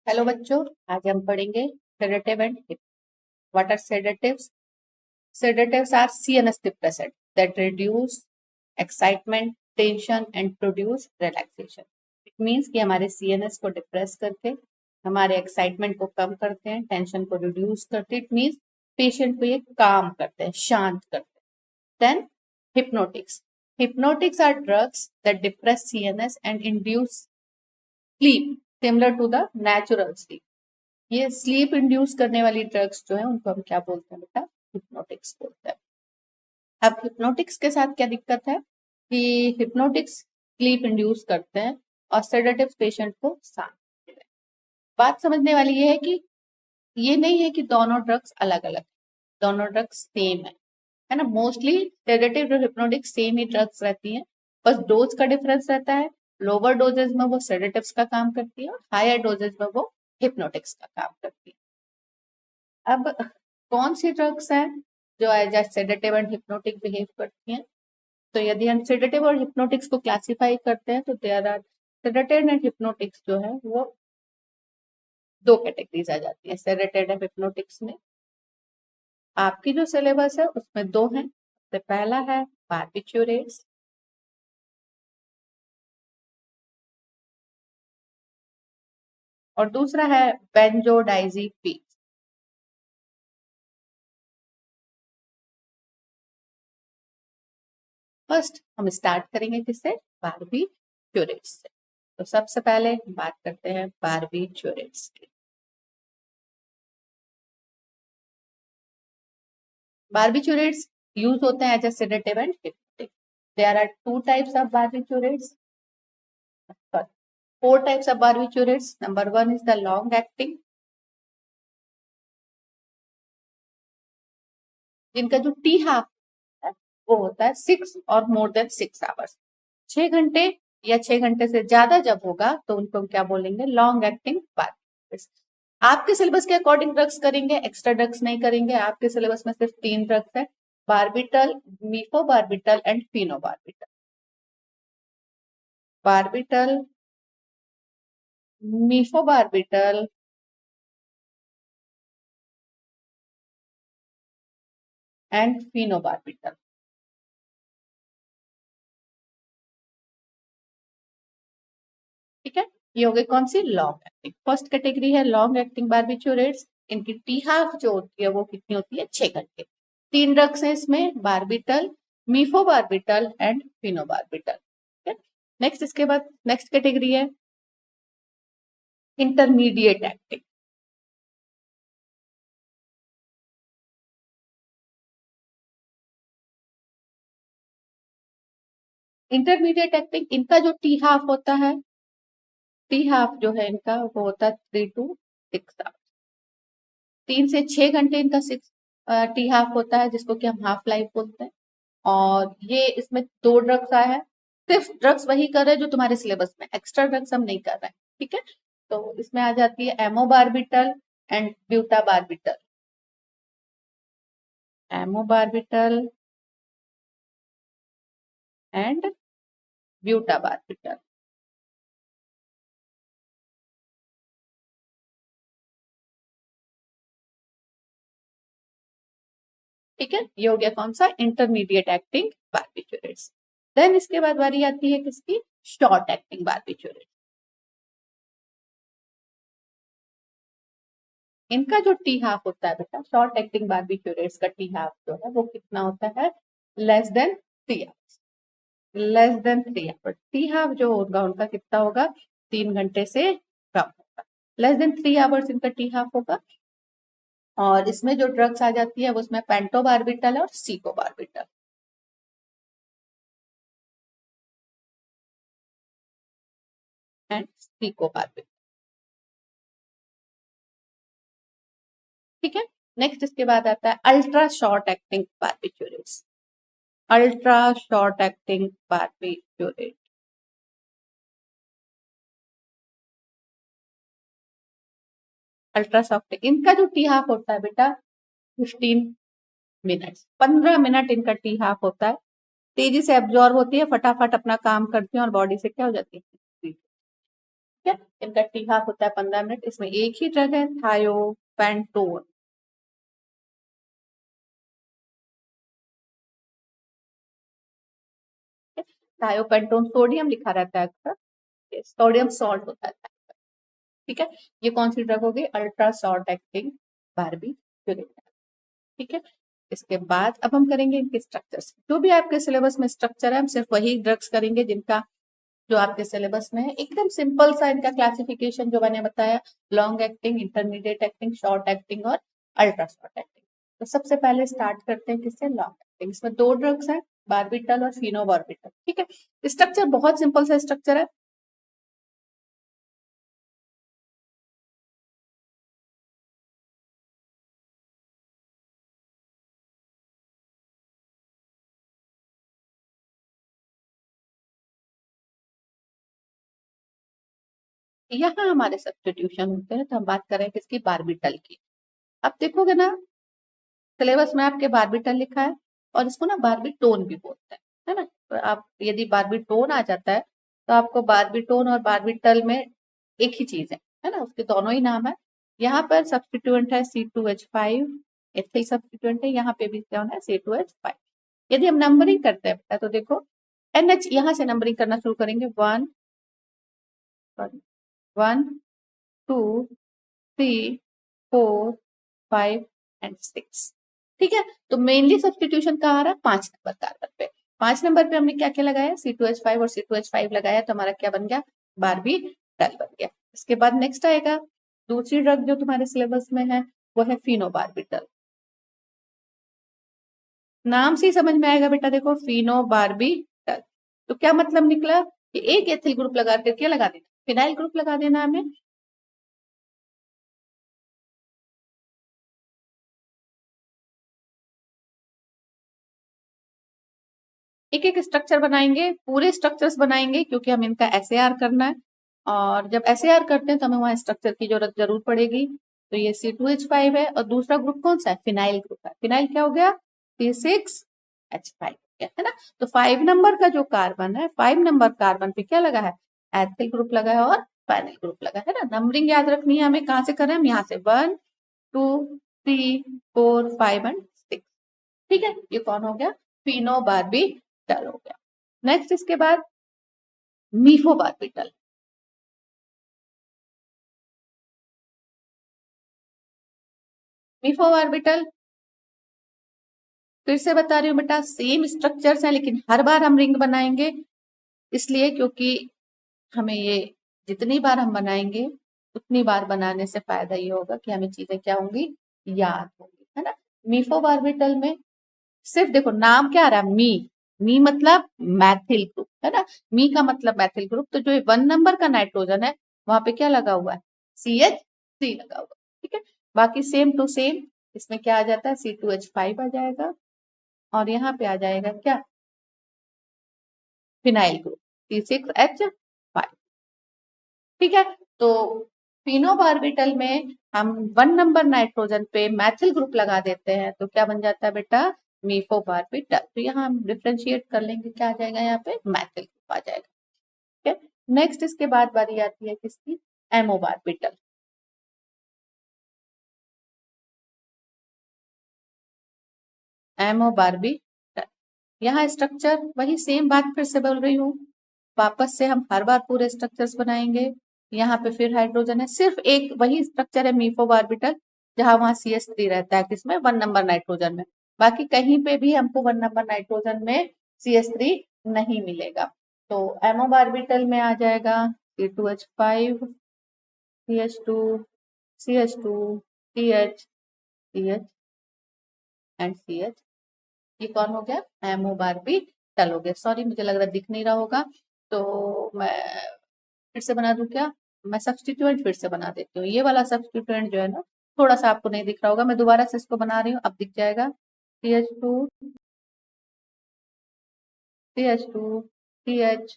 Hello बच्चों, आज हम पढ़ेंगे sedative and hip. What are sedatives? Sedatives are CNS depressant that reduce excitement, tension and produce relaxation. It means कि हमारे CNS को डिप्रेस करके हमारे एक्साइटमेंट को कम करते हैं, टेंशन को रिड्यूस करते हैं. इट मीन्स पेशेंट को ये काम करते हैं, शांत करते हैं. Then hypnotics. Hypnotics are drugs that depress CNS and induce sleep similar to the natural sleep. ये स्लीप इंड्यूस करने वाली ड्रग्स जो है उनको हम क्या बोलते हैं बेटा? हिप्नोटिक्स बोलते हैं. अब हिप्नोटिक्स के साथ क्या दिक्कत है कि हिप्नोटिक्स स्लीप इंड्यूस करते हैं और सेडेटिव्स पेशेंट को शांत करते हैं. बात समझने वाली ये है कि ये नहीं है कि दोनों ड्रग्स अलग अलग, दोनों ड्रग्स सेम है ना. मोस्टली सेडेटिव और हिप्नोटिक्स सेम ही ड्रग्स रहती हैं, बस डोज का डिफरेंस रहता है. लोअर डोजेज में वो सेडेटिव्स का काम करती है और हायर डोजेज में वो हिप्नोटिक्स का काम करती है. अब कौन सी ड्रग्स हैं जो as a sedative and hypnotic behave करती हैं? तो यदि हम सेडेटिव और हिप्नोटिक्स को क्लासिफाई करते हैं तो there are sedative and hypnotics जो है वो दो कैटेगरीज आ जाती है. सेडेटिव एंड हिप्नोटिक्स में आपकी जो सिलेबस है उसमें दो हैं. तो पहला है बार्बिट्यूरेट्स और दूसरा है बेंजोडाइजिपीन. फर्स्ट हम स्टार्ट करेंगे किससे? बार्बिट्यूरेट्स से. तो सबसे पहले बात करते हैं बार्बिट्यूरेट्स की. बार्बिट्यूरेट्स यूज होते हैं as a sedative and hypnotic. There are two types of barbiturates. Four types of barbiturates. Number one is the long acting, जिनका जो टी हाफ है वो होता है 6 और मोर देन 6 आवर्स. 6 घंटे या 6 घंटे से ज्यादा जब होगा तो उनको हम क्या बोलेंगे? Long acting barbiturates. आपके सिलेबस के अकॉर्डिंग ड्रग्स करेंगे, एक्स्ट्रा ड्रग्स नहीं करेंगे. आपके सिलेबस में सिर्फ 3 ड्रग्स है: barbital, mephobarbital and phenobarbital. Barbital, mephobarbital and phenobarbital. ठीक है, ये हो गई कौन सी? Long acting. फर्स्ट कैटेगरी है लॉन्ग एक्टिंग बार्बिट्यूरेट्स. इनकी टी हाफ जो होती है वो कितनी होती है? 6 घंटे. 3 ड्रग्स है इसमें: बार्बिटल, मीफोबार्बिटल एंड फिनोबार्बिटल. नेक्स्ट इसके बाद नेक्स्ट कैटेगरी है इंटरमीडिएट एक्टिंग. इंटरमीडिएट एक्टिंग इनका जो टी हाफ होता है, टी हाफ जो है इनका वो होता है 3 to 6 आवर्स. 3 से 6 घंटे इनका 6 टी हाफ होता है, जिसको कि हम हाफ लाइफ बोलते हैं. और ये इसमें 2 ड्रग्स आए हैं. सिर्फ ड्रग्स वही कर रहे हैं जो तुम्हारे सिलेबस में, एक्स्ट्रा ड्रग्स हम नहीं कर रहे हैं. ठीक है, तो इसमें आ जाती है एमोबार्बिटल एंड ब्यूटाबार्बिटल. Amobarbital and ब्यूटाबार्बिटल. ठीक है, ये हो गया कौन सा? Intermediate acting barbiturates. देन इसके बाद बारी आती है किसकी? Short acting barbiturates. इनका जो टी हाफ होता है बेटा, शॉर्ट एक्टिंग बार्बिट्यूरेट्स का टी हाफ जो है वो कितना होता है? Less than 3 hours. Less than 3 hours. T half जो होगा उनका कितना होगा? 3 घंटे से कम होगा. लेस देन 3 आवर्स इनका टी हाफ होगा. और इसमें जो ड्रग्स आ जाती है वो उसमें पेंटोबार्बिटल और सीकोबार्बिटल. एंड सीकोबार्बिटल. ठीक है, नेक्स्ट इसके बाद आता है ultra short acting barbiturates. Ultra short acting barbiturate. Ultra short, इनका जो टी हाफ होता है बेटा 15 मिनट्स. 15 मिनट इनका टी हाफ होता है. तेजी से एब्जॉर्ब होती है, फटाफट अपना काम करती है और बॉडी से क्या हो जाती है? ठीक है, इनका टी हाफ होता है 15 मिनट। इसमें एक ही ड्रग है थायोपेंटोन। थायोपेंटोन सोडियम लिखा रहता है अक्सर, सोडियम सॉल्ट होता है। ठीक है, ये कौन सी ड्रग होगी? Ultra short acting barbiturate. ठीक है, इसके बाद अब हम करेंगे इनके स्ट्रक्चर्स। जो भी आपके सिलेबस में स्ट्रक्चर है हम सिर्फ वही ड्रग्स करेंगे जिनका जो आपके सिलेबस में है। एकदम सिंपल सा इनका क्लासिफिकेशन जो मैंने बताया, long acting, intermediate acting, short acting और अल्ट्रा शॉर्ट एक्टिंग। तो सबसे पहले स्टार्ट करते हैं किससे? Long acting. इसमें दो ड्रग्स हैं, बार्बिटल और फिनोबार्बिटल। ठीक है, स्ट्रक्चर बहुत सिंपल सा स्ट्रक्चर है। यहाँ हमारे सब्स्टिट्यूशन होते हैं, तो हम बात कर रहे हैं किसकी? बार्बिटल की। अब देखोगे ना सिलेबस में आपके बार्बिटल लिखा है और इसको ना बार्बिटोन भी बोलते हैं, है ना? तो आप यदि बार्बिटोन आ जाता है तो आपको बार्बिटोन और बार्बिटल में एक ही चीज है ना? उसके दोनों ही नाम है। यहाँ पर सब्स्टिट्यूएंट है C2H5, एथिल सब्स्टिट्यूएंट है। यहाँ पे भी क्या होना है? C2H5। यदि हम नंबरिंग करते हैं तो देखो NH, यहाँ से नंबरिंग करना शुरू करेंगे। 1 1 2 3 4 5 एंड 6। ठीक है, तो मेनली सब्स्टिट्यूशन कहाँ आ रहा है? 5 नंबर कार्बन पे। 5 नंबर पे हमने क्या क्या लगाया? C2H5 और C2H5 लगाया, तो हमारा क्या बन गया? बार्बिटल बन गया। इसके बाद नेक्स्ट आएगा दूसरी ड्रग जो तुम्हारे सिलेबस में है, वो है फिनोबार्बिटल। नाम से ही समझ में आएगा बेटा, देखो फिनोबार्बिटल। तो क्या मतलब निकला कि एक एथिल ग्रुप लगा कर क्या लगा देना? फिनाइल ग्रुप लगा देना हमें। एक एक स्ट्रक्चर बनाएंगे, पूरे स्ट्रक्चर्स बनाएंगे क्योंकि हम इनका एसएआर करना है। और जब एसएआर करते हैं तो हमें वहां स्ट्रक्चर की जरूरत जरूर पड़ेगी। तो ये C2H5 है और दूसरा ग्रुप कौन सा है? फिनाइल ग्रुप है। फिनाइल क्या हो गया? C6H5 है ना? तो 5 नंबर का जो कार्बन है, 5 नंबर कार्बन पे क्या लगा है? एथिल ग्रुप लगा है और फाइनल ग्रुप लगा है ना? नंबरिंग याद रखनी है हमें। कहाँ से करें हम? यहाँ से 1 2 3 4 5 एंड 6। ठीक है, ये कौन हो गया? फिनोबार्बिटल हो गया। नेक्स्ट इसके बाद मीफोबार्बिटल। मीफोबार्बिटल फिर से बता रही हूँ बेटा, सेम स्ट्रक्चर्स हैं लेकिन हर बार हम रिंग बनाएंगे, इसलिए क्योंकि हमें ये जितनी बार हम बनाएंगे उतनी बार बनाने से फायदा ये होगा कि हमें चीजें क्या होंगी? याद होंगी, है ना? मीफोबार्बिटल में सिर्फ देखो नाम क्या आ रहा है? मी मतलब मैथिल ग्रुप, है ना? मी का मतलब मैथिल ग्रुप। तो जो 1 नंबर का नाइट्रोजन है वहां पे क्या लगा हुआ है? CH3 लगा हुआ है। ठीक है, बाकी सेम टू सेम इसमें क्या आ जाता है? C2H5 आ जाएगा और यहाँ पे आ जाएगा क्या? Phenyl group C6H5। ठीक है, तो फिनोबार्बिटल में हम 1 नंबर नाइट्रोजन पे मैथिल ग्रुप लगा देते हैं तो क्या बन जाता है बेटा? मीफोबार्बिटल। तो यहाँ हम डिफ्रेंशिएट कर लेंगे, क्या आ जाएगा? यहाँ पे मैथिल ग्रुप आ जाएगा। ठीक है, नेक्स्ट इसके बाद बारी आती है किसकी? एमोबार्बिटल। एमोबार्बिटल, यहाँ स्ट्रक्चर वही सेम बात फिर से बोल रही हूँ, वापस से हम हर बार पूरे स्ट्रक्चर्स बनाएंगे। यहाँ पे फिर हाइड्रोजन है, सिर्फ एक वही स्ट्रक्चर है मीफोबार्बिटल, जहां वहां CH3 रहता है किसमें? 1 नंबर नाइट्रोजन में। बाकी कहीं पे भी हमको 1 नंबर नाइट्रोजन में CH3 नहीं मिलेगा। तो एमोबार्बिटल में आ जाएगा C2H5 CH2 CH2 CH CH and CH। ये कौन हो गया? एमोबार्बिटल हो गया। सॉरी, मुझे लग रहा है दिख नहीं रहा होगा, तो मैं फिर से बना दूं क्या? मैं सब्स्टिट्यूएंट फिर से बना देती हूँ। ये वाला सब्स्टिट्यूएंट जो है ना, थोड़ा सा आपको नहीं दिख रहा होगा, मैं दोबारा से इसको बना रही हूँ, अब दिख जाएगा। CH2 CH2 CH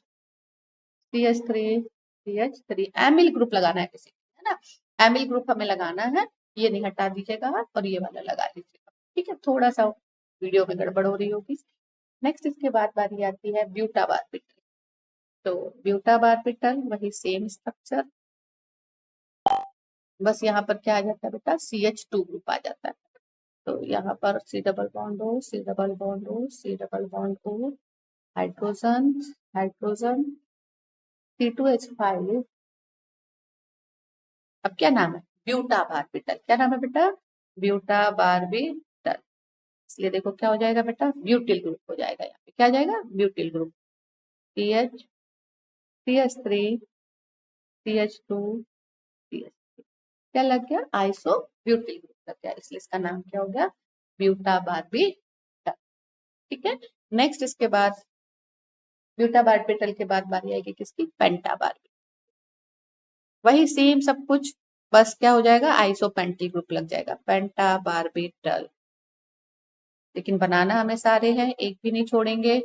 CH3 CH3। Emil group लगाना है किसी को, है ना? एमिल ग्रुप हमें लगाना है। ये नहीं हटा दीजिएगा और ये वाला लगा दीजिएगा। ठीक है, थोड़ा सा वीडियो में गड़बड़ हो रही होगी। नेक्स्ट इसके बाद बारी आती है ब्यूटा बार्बिटल। तो ब्यूटा बार्बिटल वही सेम स्ट्रक्चर, बस यहाँ पर क्या आ जाता है बेटा, CH2 ग्रुप आ जाता है। तो यहाँ पर C double bond O, C double bond O, C double bond O, hydrogen hydrogen, C2H5। अब क्या नाम है, ब्यूटा बारबिटल। क्या नाम है बेटा, ब्यूटा बारबिटल। इसलिए देखो क्या हो जाएगा बेटा, ब्यूटिल ग्रुप हो जाएगा। यहाँ पे क्या आ जाएगा, butyl group. CH, CH3, CH2, CH3, क्या लग गया, आइसो ब्यूटिल ग्रुप लग गया, इसलिए इसका नाम क्या हो गया, ब्यूटा बारबिटल। ठीक है। नेक्स्ट इसके बाद ब्यूटा बारबिटल के बाद बारी आएगी किसकी, पेंटा बारबिटल। वही सेम सब कुछ, बस क्या हो जाएगा, आइसोपेंटिल ग्रुप लग जाएगा, पेंटा बारबिटल। लेकिन बनाना हमें सारे हैं, एक भी नहीं छोड़ेंगे।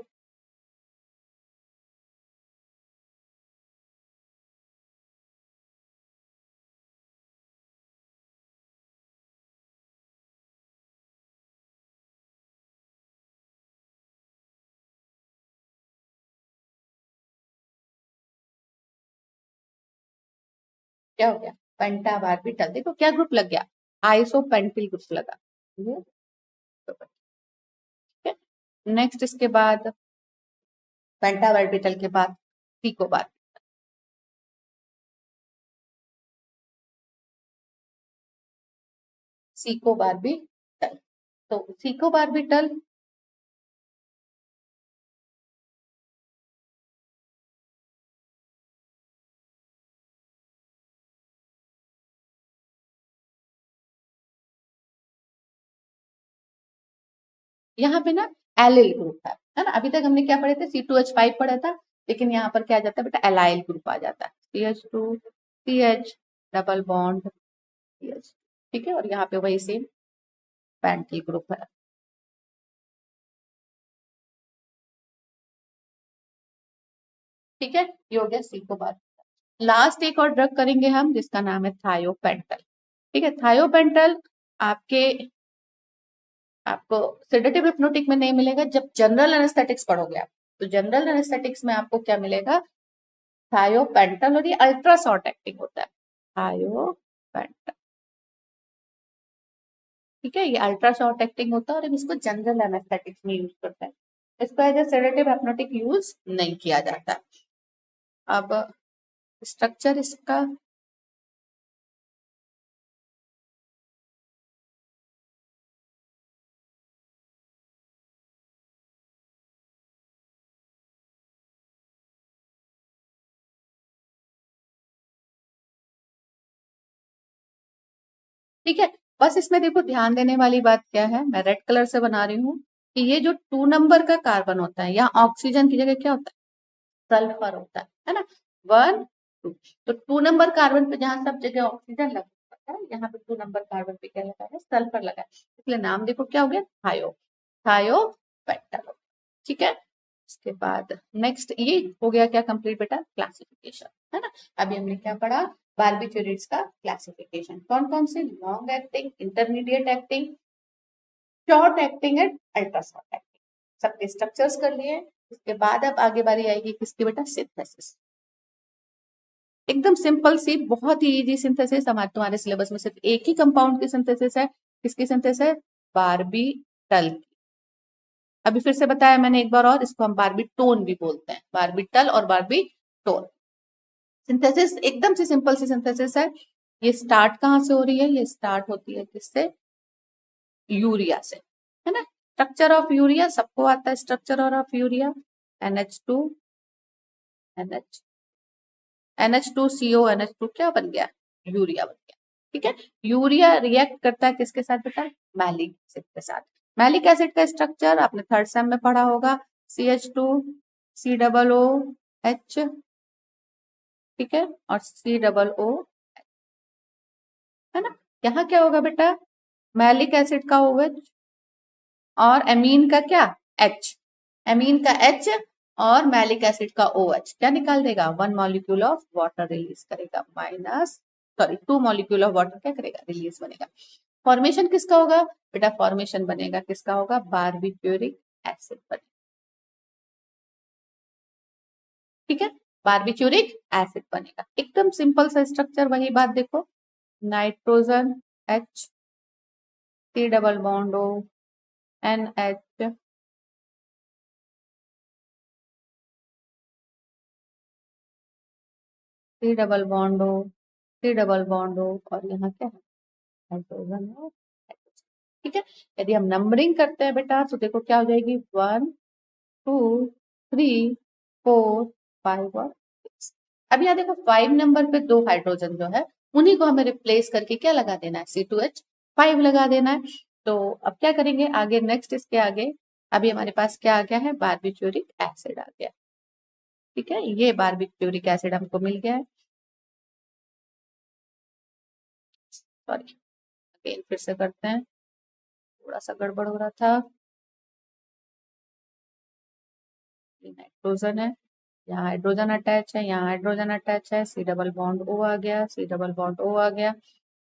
क्या हो गया, पेंटा बारबिटल। देखो क्या ग्रुप लग गया, आइसोपेंटिल ग्रुप लगा। नेक्स्ट इसके बाद पेंटा बारबिटल के बाद सीको बार, सीको बारबिटल। तो सीको बारबिटल यहाँ पे ना एलिल ग्रुप है ना। अभी तक हमने क्या पढ़े थे, C2H5 पढ़ा था, लेकिन यहाँ पर क्या आ जाता है बेटा, एलाइल ग्रुप आ जाता है, CH2 CH double bond CH। ठीक है, और यहाँ पे वही सेम पेंटिल ग्रुप है। ठीक है, ये हो गया सीको बार। लास्ट एक और ड्रग करेंगे हम, जिसका नाम है थायोपेंटल। ठीक है, थायोपेंटल आपके आपको सेडेटिव हिप्नोटिक में नहीं मिलेगा। जब जनरल एनेस्थेटिक्स पढ़ोगे आप, तो जनरल एनेस्थेटिक्स में आपको क्या मिलेगा, थायोपेंटल, और ये अल्ट्रा शॉर्ट एक्टिंग होता है, थायोपेंटल। ठीक है, ये अल्ट्रा शॉर्ट एक्टिंग होता है और इसको जनरल एनेस्थेटिक्स में यूज करते हैं। इसको as a sedative hypnotic use नहीं किया जाता। अब स्ट्रक्चर इसका, ठीक है। बस इसमें देखो ध्यान देने वाली बात क्या है, मैं रेड कलर से बना रही हूँ कि ये जो 2 नंबर का कार्बन होता है, यहाँ ऑक्सीजन की जगह क्या होता है, सल्फर होता है ना, 1 2। तो 2 नंबर कार्बन पे जहां सब जगह ऑक्सीजन लगा है, यहाँ पे 2 नंबर कार्बन पे क्या लगा है, सल्फर लगा है। इसलिए नाम देखो क्या हो गया, थायो, थायो पेंटल। ठीक है, इसके बाद नेक्स्ट ये हो गया क्या कंप्लीट बेटा, क्लासिफिकेशन, है ना। अभी हमने क्या पढ़ा, बारबिटूरेट्स का क्लासिफिकेशन, कौन कौन से, long acting, intermediate acting, short acting and ultra short acting, सबके स्ट्रक्चर्स कर लिए। उसके बाद अब आगे बारी आएगी किसकी बेटा, सिंथेसिस। एकदम सिंपल सी, बहुत ही इजी सिंथेसिस, हमारे तुम्हारे सिलेबस में सिर्फ एक ही कंपाउंड की सिंथेसिस है। किसकी सिंथेसिस है, बारबीटल की। अभी फिर से बताया मैंने एक बार और, इसको हम बारबीटोन भी बोलते हैं, बारबीटल और बारबीटोन। सिंथेसिस एकदम से सिंपल सी सिंथेसिस है। ये स्टार्ट कहाँ से हो रही है, ये स्टार्ट होती है किससे, यूरिया से, है ना। स्ट्रक्चर ऑफ यूरिया सबको आता है, structure of urea, NH2 NH NH2CO NH2 क्या बन गया, यूरिया बन गया। ठीक है, यूरिया रिएक्ट करता है किसके साथ बेटा, मैलिक एसिड के साथ। मैलिक एसिड का स्ट्रक्चर आपने थर्ड सेम में पढ़ा होगा, CH2 C double O H, ठीक है, और C डबल O, है ना। यहाँ क्या होगा बेटा, मैलिक एसिड का OH और एमीन का क्या, H, एमीन का H और मैलिक एसिड का OH, क्या निकाल देगा, 1 मॉलिक्यूल ऑफ वाटर रिलीज करेगा, minus, sorry 2 molecule of water क्या करेगा, रिलीज बनेगा। फॉर्मेशन किसका होगा बेटा, फॉर्मेशन बनेगा किसका होगा, बारबिट्यूरिक एसिड बनेगा। ठीक है, बारबिट्यूरिक एसिड बनेगा, एकदम सिंपल सा स्ट्रक्चर। वही बात देखो, nitrogen H, C double bond O, NH, C double bond O, C double bond O, और यहाँ क्या है, हाइड्रोजन है। ठीक है, यदि हम नंबरिंग करते हैं बेटा तो देखो क्या हो जाएगी, 1 2 3 4 5 और 6। अब यहाँ देखो 5 नंबर पे 2 हाइड्रोजन जो है उन्हीं को हमें रिप्लेस करके क्या लगा देना है, C2H5 लगा देना है। तो अब क्या करेंगे आगे, नेक्स्ट इसके आगे अभी हमारे पास क्या आ गया है, बारबिट्यूरिक एसिड आ गया। ठीक है, ये बारबिट्यूरिक एसिड हमको मिल गया है। सॉरी, अगेन फिर से करते हैं, थोड़ा सा गड़बड़ हो रहा था। नाइट्रोजन है, यहाँ हाइड्रोजन अटैच है, यहाँ हाइड्रोजन अटैच है, C डबल बॉन्ड O आ गया, C डबल बॉन्ड O आ गया,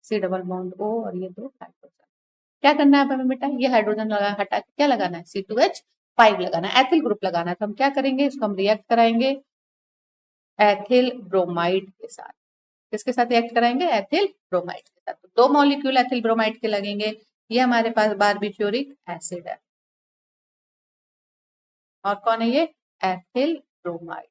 C डबल बॉन्ड O, और ये 2 हाइड्रोजन। क्या करना है हमें बेटा, ये हाइड्रोजन लगा हटा के क्या लगाना है, C2H5 लगाना है, एथिल ग्रुप लगाना है। तो हम क्या करेंगे, इसको हम रिएक्ट कराएंगे एथिल ब्रोमाइड के साथ। किसके साथ रिएक्ट कराएंगे, एथिल ब्रोमाइड के साथ। तो 2 मॉलिक्यूल एथिल ब्रोमाइड के लगेंगे, ये हमारे पास बारबिट्यूरिक एसिड है। और कौन है ये, एथिल ब्रोमाइड।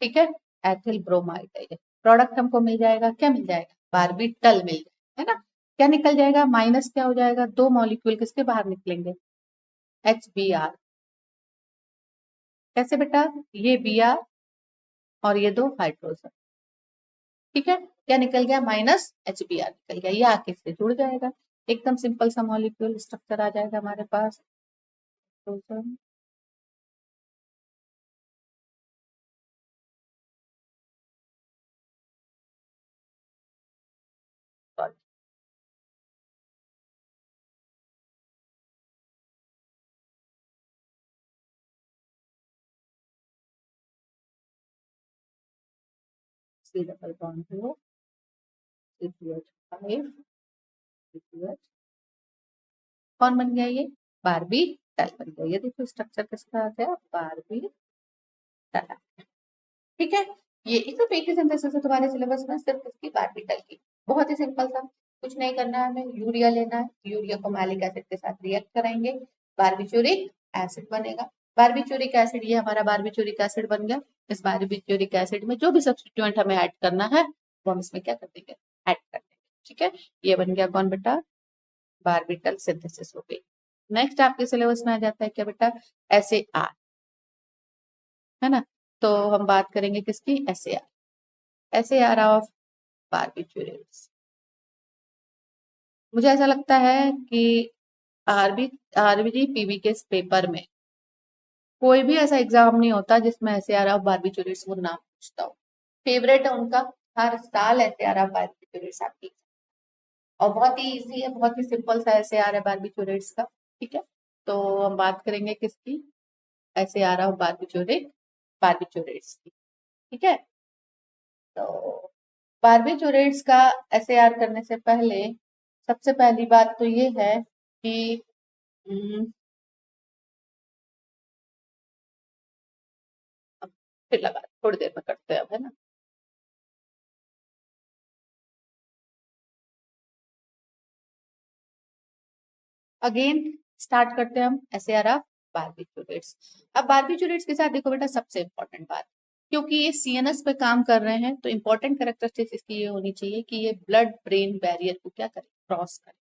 ठीक है, एथिल ब्रोमाइड है ये। प्रोडक्ट हमको मिल जाएगा, क्या मिल जाएगा, बारबीटल मिल जाएगा, है ना। क्या निकल जाएगा, माइनस क्या हो जाएगा, 2 मॉलिक्यूल किसके बाहर निकलेंगे, HBr। कैसे बेटा, ये Br और ये 2 हाइड्रोजन। ठीक है, क्या निकल गया, माइनस HBr निकल गया, ये आके से जुड़ जाएगा, एकदम सिंपल सा मॉलिक्यूल स्ट्रक्चर आ जाएगा हमारे पास। Hydrogen, C double bond O, C2H5, C2H, कौन बन गया ये, बारबीटल बन गया। ये देखो स्ट्रक्चर किसका आ गया, बारबीटल। ठीक है, ये एकदम एक ही सिंथेसिस है तुम्हारे सिलेबस में, सिर्फ इसकी बारबीटल की। बहुत ही सिंपल था, कुछ नहीं करना है हमें, यूरिया लेना है, यूरिया को मैलिक एसिड के साथ रिएक्ट कराएंगे, बारबिट्यूरिक एसिड बनेगा। बारबिट्यूरिक एसिड, ये हमारा बारबिट्यूरिक एसिड बन गया। इस बारबिट्यूरिक एसिड में जो भी सब्स्टिट्यूएंट हमें ऐड करना है वो हम इसमें क्या कर देंगे, ऐड कर देंगे। ठीक है, ये बन गया कौन बेटा, बारबिटल सिंथेसिस हो गई। नेक्स्ट आपके सिलेबस में आ जाता है क्या बेटा, SAR, है ना। तो हम बात करेंगे किसकी, SAR ऑफ बारबिट्यूरेट्स। मुझे ऐसा लगता है कि आरबीजी पीवी के पेपर में कोई भी ऐसा एग्जाम नहीं होता जिसमें SAR ऑफ बारबिट्यूरेट्स वो नाम पूछता हो। फेवरेट है उनका, हर साल SAR ऑफ बारबिट्यूरेट्स आपकी, और बहुत ही इजी है, बहुत ही सिंपल सा SAR है बारबिट्यूरेट्स का। ठीक है, तो हम बात करेंगे किसकी, SAR ऑफ बारबिट्यूरेट्स की। ठीक है, तो बारबिट्यूरेट्स का SAR करने से पहले सबसे पहली बात तो ये है कि फिर लगा थोड़ी देर में करते हैं अब, है ना। अगेन स्टार्ट करते हैं हम SAR ऑफ बारबिट्यूरेट्स। अब बारबिट्यूरेट्स के साथ देखो बेटा, सबसे इंपॉर्टेंट बात, क्योंकि ये CNS पे काम कर रहे हैं तो इंपॉर्टेंट कैरेक्टरिस्टिक्स इसकी ये होनी चाहिए कि ये ब्लड ब्रेन बैरियर को क्या करे, क्रॉस करे।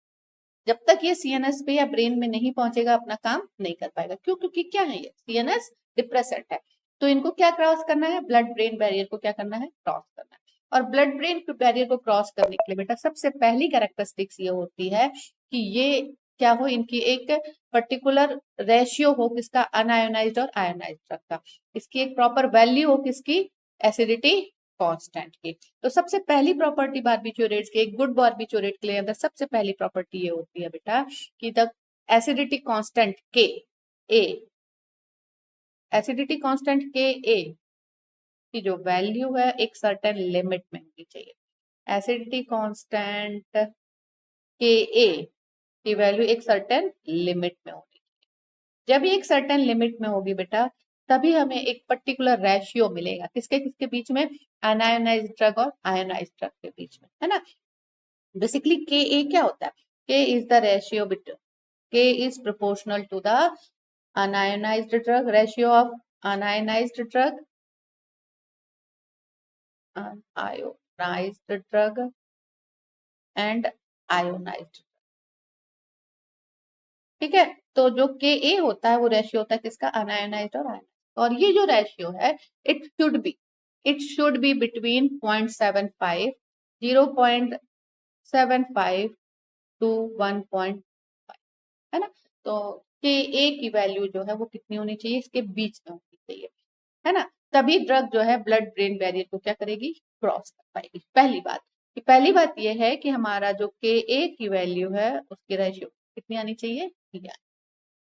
जब तक ये CNS पे या ब्रेन में नहीं पहुंचेगा अपना काम नहीं कर पाएगा। क्यों, क्योंकि क्या है, ये CNS डिप्रेसेंट है, तो इनको क्या क्रॉस करना है, ब्लड ब्रेन बैरियर को क्या करना है, क्रॉस करना है। और ब्लड ब्रेन बैरियर को क्रॉस करने के लिए बेटा सबसे पहली कैरेक्टरिस्टिक्स ये होती है कि ये क्या हो, इनकी एक पर्टिकुलर रेशियो हो, किसका, अनआयोनाइज्ड और आयोनाइज्ड का, इसकी एक प्रॉपर वैल्यू हो, किसकी, एसिडिटी कांस्टेंट की। तो सबसे पहली प्रॉपर्टी बारबिट्यूरेट्स की, एक गुड बारबिट्यूरेट के लिए अंदर सबसे पहली प्रॉपर्टी ये होती है बेटा कि द एसिडिटी कांस्टेंट के ए, एसिडिटी कांस्टेंट के ए की जो वैल्यू है एक सर्टेन लिमिट में होनी चाहिए। एसिडिटी कांस्टेंट के ए की वैल्यू एक सर्टेन लिमिट में होगी। जब ये एक सर्टेन लिमिट में होगी बेटा तभी हमें एक पर्टिकुलर रेशियो मिलेगा किसके किसके बीच में, अनआयोनाइज्ड ड्रग और आयोनाइज्ड ड्रग के बीच में, है ना। बेसिकली Ka क्या होता है, K is the ratio between, K is proportional to the unionized drug ratio of unionized drug, ionized drug and ionized, ठीक है। तो जो Ka होता है वो रेशियो होता है किसका, अनआयोनाइज्ड और आयोनाइज्ड, और ये जो रेशियो है it should be between 0.75 0.75 to 1.5, है ना। तो Ka की वैल्यू जो है वो कितनी होनी चाहिए, इसके बीच में होनी चाहिए, है ना। तभी ड्रग जो है ब्लड ब्रेन बैरियर को क्या करेगी, क्रॉस कर पाएगी। पहली बात ये है कि हमारा जो Ka की वैल्यू है उसकी रेशियो कितनी आनी चाहिए, या।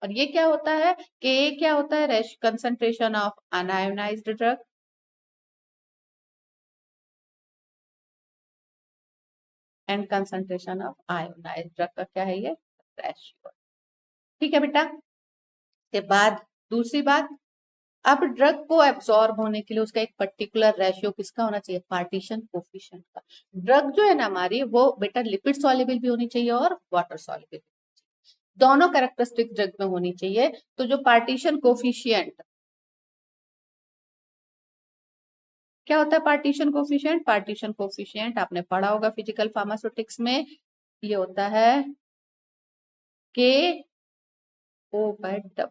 और ये क्या होता है, Ka क्या होता है, concentration of unionised drug and concentration of ionised drug का क्या है, ये रेशियो, ठीक है बेटा। के बाद दूसरी बात, अब ड्रग को एब्सॉर्ब होने के लिए उसका एक पर्टिकुलर रेशियो किसका होना चाहिए, पार्टीशन कोफिशिएंट का। ड्रग जो है ना हमारी वो बेटा लिपिड सॉल्युबल भी होनी चाहिए और वाटर सॉल्युबल, दोनों कैरेक्टरिस्टिक ड्रग में होनी चाहिए। तो जो पार्टीशन कोफिशिएंट, क्या होता है पार्टीशन कोफिशिएंट आपने पढ़ा होगा फिजिकल फार्मास्यूटिक्स में, ये होता है K/O/W,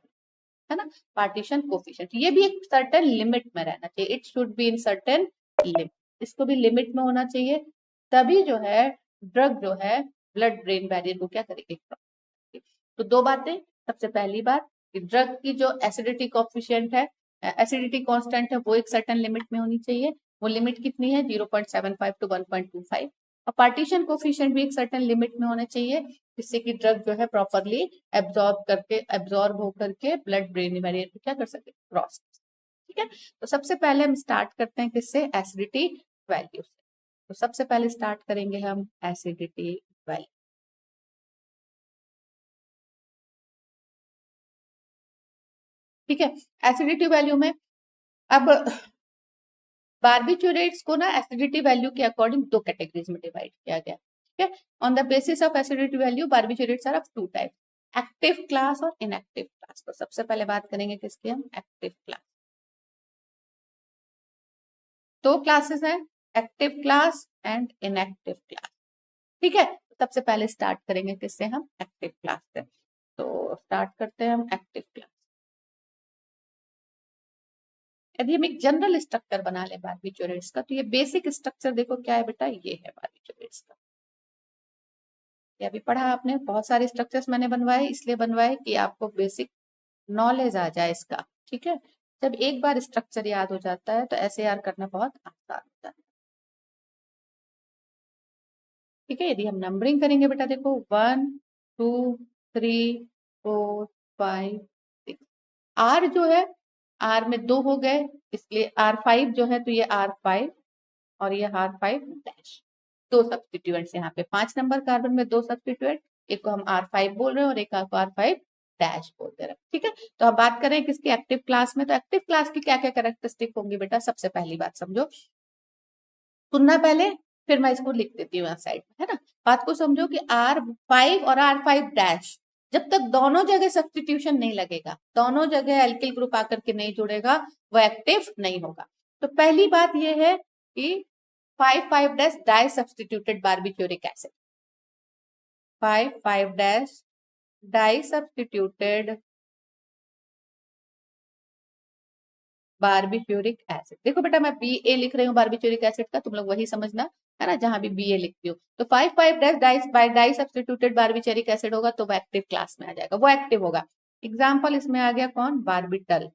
है ना। पार्टीशन कोफिशिएंट ये भी एक सर्टेन लिमिट में रहना चाहिए, it should be in certain limit, इसको भी लिमिट में होना चाहिए, तभी जो है ड्रग जो है ब्लड ब्रेन बैरियर को क्या करेगी। तो दो बातें, सबसे पहली बात कि ड्रग की जो एसिडिटी कोफिशिएंट है, एसिडिटी कांस्टेंट है, वो एक सर्टेन लिमिट में होनी चाहिए, वो लिमिट कितनी है 0.75 टू 1.25, और पार्टीशन कोफिशिएंट भी एक सर्टेन लिमिट में होना चाहिए जिससे कि ड्रग जो है प्रॉपरली एब्जॉर्ब होकर के ब्लड ब्रेन बैरियर को क्या कर सके, क्रॉस, ठीक है। तो सबसे पहले हम स्टार्ट करते हैं किससे, एसिडिटी वैल्यू से। तो सबसे पहले स्टार्ट करेंगे हम एसिडिटी वैल्यू, ठीक है। एसिडिटी वैल्यू में अब बार्बिट्यूरेट्स को ना एसिडिटी वैल्यू के अकॉर्डिंग दो कैटेगरीज में डिवाइड किया गया, ठीक है। On the basis of acidity value barbiturates are of two type, active class और इनएक्टिव क्लास। तो सबसे पहले बात करेंगे किसकी, हम एक्टिव क्लास। दो क्लासेस हैं, active class and inactive class, ठीक है। सबसे पहले स्टार्ट करेंगे किससे, हम एक्टिव क्लास से। तो स्टार्ट करते हैं हम एक्टिव क्लास। यदि हम एक जनरल स्ट्रक्चर बना ले बार्बिट्यूरेट्स का, तो ये बेसिक स्ट्रक्चर देखो क्या है बेटा, ये है बार्बिट्यूरेट्स का। ये अभी पढ़ा आपने, बहुत सारे स्ट्रक्चर्स मैंने बनवाए, इसलिए बनवाए कि आपको बेसिक नॉलेज आ जाए इसका, ठीक है। जब एक बार स्ट्रक्चर याद हो जाता है तो ऐसे यार करना बहुत आसान होता है, ठीक है। यदि हम नंबरिंग करेंगे बेटा देखो 1 2 3 4 5 6, आर जो है आर में दो हो गए, इसलिए R5 जो है तो ये R5 और ये R5 डैश, दो सब्स्टिट्यूएंट्स यहाँ पे 5 नंबर कार्बन में दो सब्स्टिट्यूएंट, एक को हम R5 बोल रहे हैं और एक को R5 डैश बोल दे रहे हैं, ठीक है। तो अब बात करें किसकी, एक्टिव क्लास में। तो एक्टिव क्लास की क्या क्या कैरेक्टरिस्टिक होंगी बेटा, सबसे पहली बात समझो, सुनना पहले फिर मैं इसको लिख देती हूँ साइड में, है ना। बात को समझो कि R5 और R5 डैश जब तक दोनों जगह सब्स्टिट्यूशन नहीं लगेगा, दोनों जगह एल्किल ग्रुप आकर के नहीं जुड़ेगा, वो एक्टिव नहीं होगा। तो पहली बात ये है कि 5,5 dash di substituted barbituric acid, 5,5 dash di substituted barbituric acid. देखो बेटा मैं BA लिख रही हूँ बार्बिट्यूरिक एसिड का, तुम लोग वही समझना, है ना, जहां भी BA लिखती हो। तो 5,5 dash di substituted barbituric acid होगा तो वो एक्टिव क्लास में आ जाएगा, वो एक्टिव होगा। एग्जाम्पल इसमें आ गया कौन, बार्बिटल,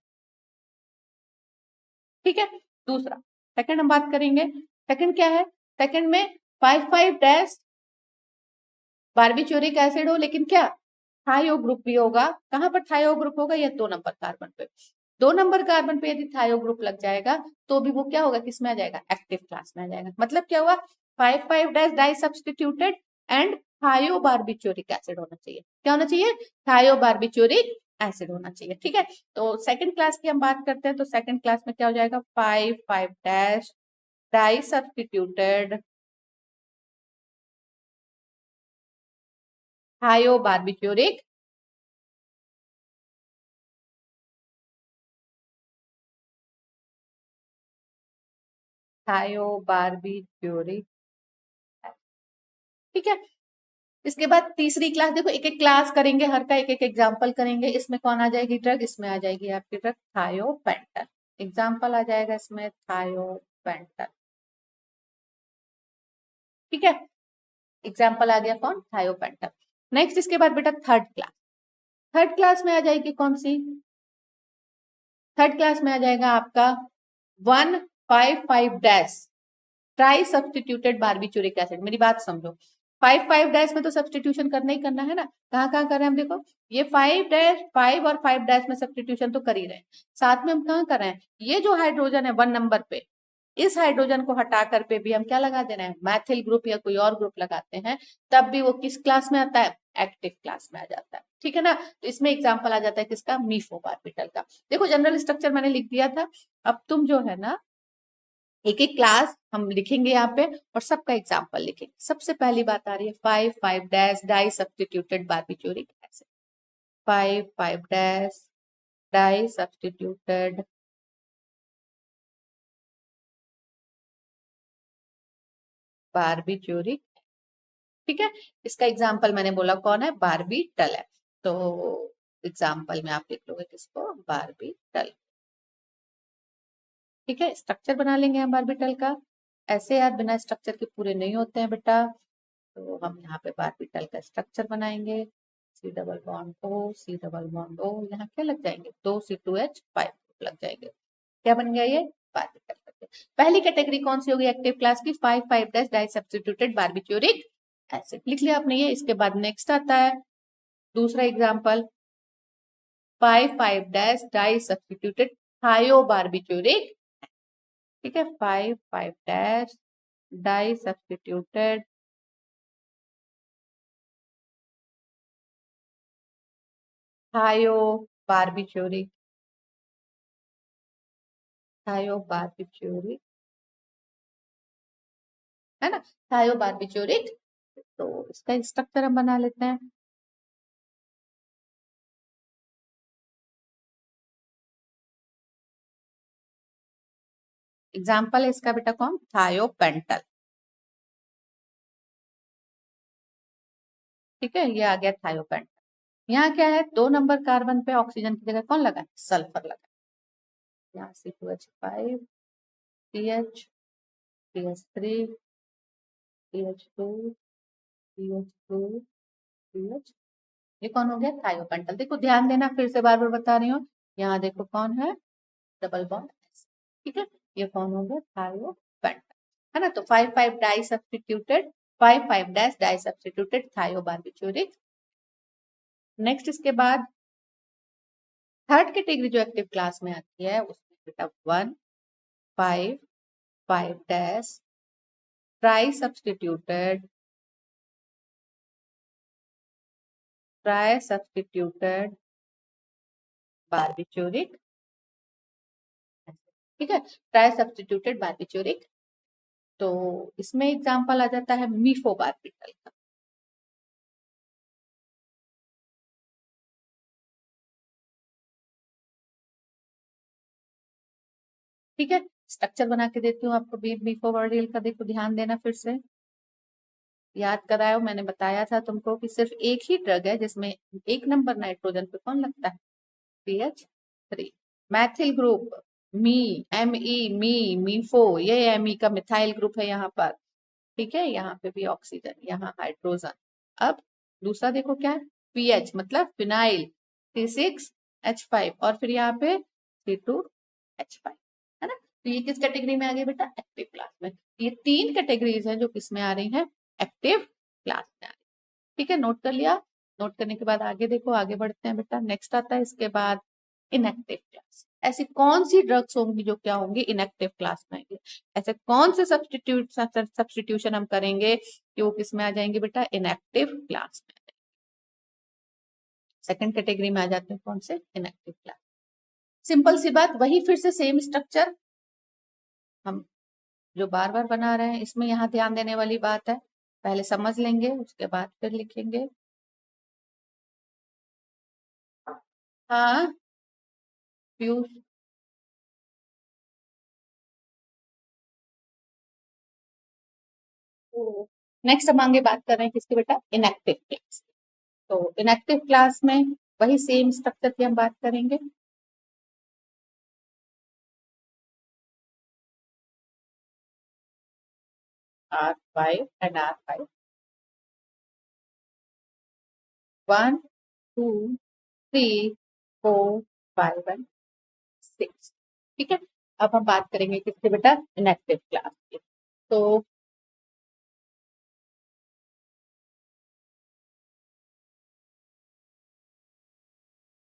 ठीक है। दूसरा सेकंड हम बात करेंगे, सेकंड क्या है, सेकंड में 5,5 डैश बार्बिट्यूरिक एसिड हो लेकिन क्या थायो ग्रुप भी होगा, कहां पर थायो ग्रुप होगा, ये 2 नंबर कार्बन पे, 2 नंबर कार्बन पे यदि थायो ग्रुप लग जाएगा तो भी वो क्या होगा, किसमें आ जाएगा, एक्टिव क्लास में आ जाएगा। मतलब क्या हुआ, 5,5 डैश डाई सब्स्टिट्यूटेड एंड थायो बार्बिट्यूरिक एसिड होना चाहिए, क्या होना चाहिए, थायो बार्बिट्यूरिक एसिड होना चाहिए। ठीक है, तो सेकंड क्लास की हम बात करते हैं, तो सेकंड क्लास में क्या हो जाएगा, 5,5 डाई सब्स्टिट्यूटेड थायोबार्बिट्यूरिक थायोबार्बिट्यूरिक। ठीक है, इसके बाद तीसरी क्लास देखो, एक एक क्लास करेंगे, हर का एक एक एग्जाम्पल करेंगे। इसमें कौन आ जाएगी ड्रग, इसमें आ जाएगी आपकी ड्रग थायोपेंटल। एग्जाम्पल आ जाएगा इसमें थायोपेंटल। ठीक है, एग्जाम्पल आ गया कौन, थायोपेंटल। नेक्स्ट इसके बाद बेटा थर्ड क्लास, थर्ड क्लास में आ जाएगी कौन सी, थर्ड क्लास में आ जाएगा आपका 1,5,5 dash try substituted barbituric acid. मेरी बात समझो, 5,5 डैश में तो सब्सटीट्यूशन करना ही करना है ना, कहाँ कहाँ कर रहे हैं हम, देखो ये 5 डैश 5 और 5 डैश में सब्सटीट्यूशन तो कर ही रहे हैं, साथ में हम कहाँ कर रहे हैं, ये जो हाइड्रोजन है 1 नंबर पे, इस हाइड्रोजन को हटा कर पे भी हम क्या लगा दे रहे हैं, मैथिल ग्रुप या कोई और ग्रुप लगाते हैं, तब भी वो किस क्लास में आता है, एक्टिव क्लास में आ जाता है। ठीक है ना, तो इसमें एग्जाम्पल आ जाता है किसका, मीफोबार्बिटल का। देखो जनरल स्ट्रक्चर मैंने लिख दिया था, अब तुम जो है ना एक एक क्लास हम लिखेंगे यहाँ पे और सबका एग्जाम्पल लिखेंगे। सबसे पहली बात आ रही है 5,5 dash di substituted barbituric acid, 5,5 dash di substituted barbituric. ठीक है, इसका एग्जाम्पल मैंने बोला कौन है, बार्बिटल है, तो एग्जाम्पल में आप लिख लोगे किसको, बार्बिटल। ठीक है, स्ट्रक्चर बना लेंगे हम बार्बिटल का, ऐसे यार बिना स्ट्रक्चर के पूरे नहीं होते हैं बेटा, तो हम यहाँ पे बार्बिटल का स्ट्रक्चर बनाएंगे, C double bond O, C double bond O, यहाँ क्या लग जाएंगे, 2 C2H5 लग जाएंगे, क्या बन गया ये, बार्बिटल। पहली कैटेगरी कौन सी होगी एक्टिव क्लास की, 5,5 dash di substituted barbituric acid, लिख लिया आपने ये। इसके बाद नेक्स्ट आता है दूसरा एग्जाम्पल, 5,5 डैश डाई सब्स्टिट्यूटेड थायोबार्बिट्यूरिक। ठीक है, 5,5 डैश डाई सब्स्टिट्यूटेड थायोबार्बिट्यूरिक, थायोबार्बिट्यूरिक है ना, थायोबार्बिट्यूरिक। तो इसका स्ट्रक्चर हम बना लेते हैं, एग्जाम्पल है इसका बेटा कौन, थायोपेंटल। ठीक है, ये आ गया थायोपेंटल। यहाँ क्या है, 2 नंबर कार्बन पे ऑक्सीजन की जगह कौन लगा है, सल्फर लगा, यहाँ C2H5 CH CH3 CH2 CH2 CH, ये कौन हो गया, थायोपेंटल। देखो ध्यान देना, फिर से बार बार बता रही हूँ, यहाँ देखो कौन है, डबल बॉन्ड S। ठीक है, ये कौन हो गया, थायोपेंटल, है ना। तो 5,5 di substituted 5,5 dash di substituted thiobarbituric. Next इसके बाद थर्ड कैटेगरी जो एक्टिव क्लास में आती है उसमें बेटा 1,5,5 डैश ट्राई सब्स्टिट्यूटेड बार्बिट्यूरिक। ठीक है, ट्राई सब्स्टिट्यूटेड बार्बिट्यूरिक, तो इसमें एग्जांपल आ जाता है मीफोबार्बिटल का। ठीक है, स्ट्रक्चर बना के देती हूँ आपको मीफोबार्बिटल का, देखो ध्यान देना, फिर से याद कराया, मैंने बताया था तुमको कि सिर्फ एक ही ड्रग है जिसमें 1 नंबर नाइट्रोजन पे कौन लगता है, CH3। मैथिल ग्रुप मी, मीफो, ये एमी का मिथाइल ग्रुप है यहाँ पर। ठीक है, यहाँ पे भी ऑक्सीजन, यहाँ हाइड्रोजन। अब दूसरा देखो क्या है, पीएच मतलब फिनाइल, C6H5 और फिर यहाँ पे C2H5, है ना। तो ये किस कैटेगरी में आ गई बेटा, एक्टिव क्लास में। ये 3 कैटेगरीज हैं जो किसमें आ रही हैं, एक्टिव क्लास में आ रही है। ठीक है, नोट कर लिया। नोट करने के बाद आगे देखो, आगे बढ़ते हैं बेटा। नेक्स्ट आता है इसके बाद इनएक्टिव क्लास। ऐसी कौन सी ड्रग्स होंगी जो क्या होंगी, इनएक्टिव क्लास में आएंगे। ऐसे कौन से सब्स्टिट्यूशन हम करेंगे कि वो किस में आ जाएंगे बेटा, इनएक्टिव क्लास में। सेकंड कैटेगरी में आ जाते हैं कौन से, इनएक्टिव क्लास। सिंपल सी बात, वही फिर से सेम स्ट्रक्चर हम जो बार बार बना रहे हैं, इसमें यहाँ ध्यान देने वाली बात है, पहले समझ लेंगे उसके बाद फिर लिखेंगे। हाँ पीयूष, नेक्स्ट हम आगे बात कर रहे हैं किसकी बेटा, इनएक्टिव क्लास। तो इनएक्टिव क्लास में वही सेम स्ट्रक्चर की हम बात करेंगे। R5 and R5, 1 2 3 4 5 and 6। ठीक है, अब हम बात करेंगे किसके बेटा, इनएक्टिव क्लास की। तो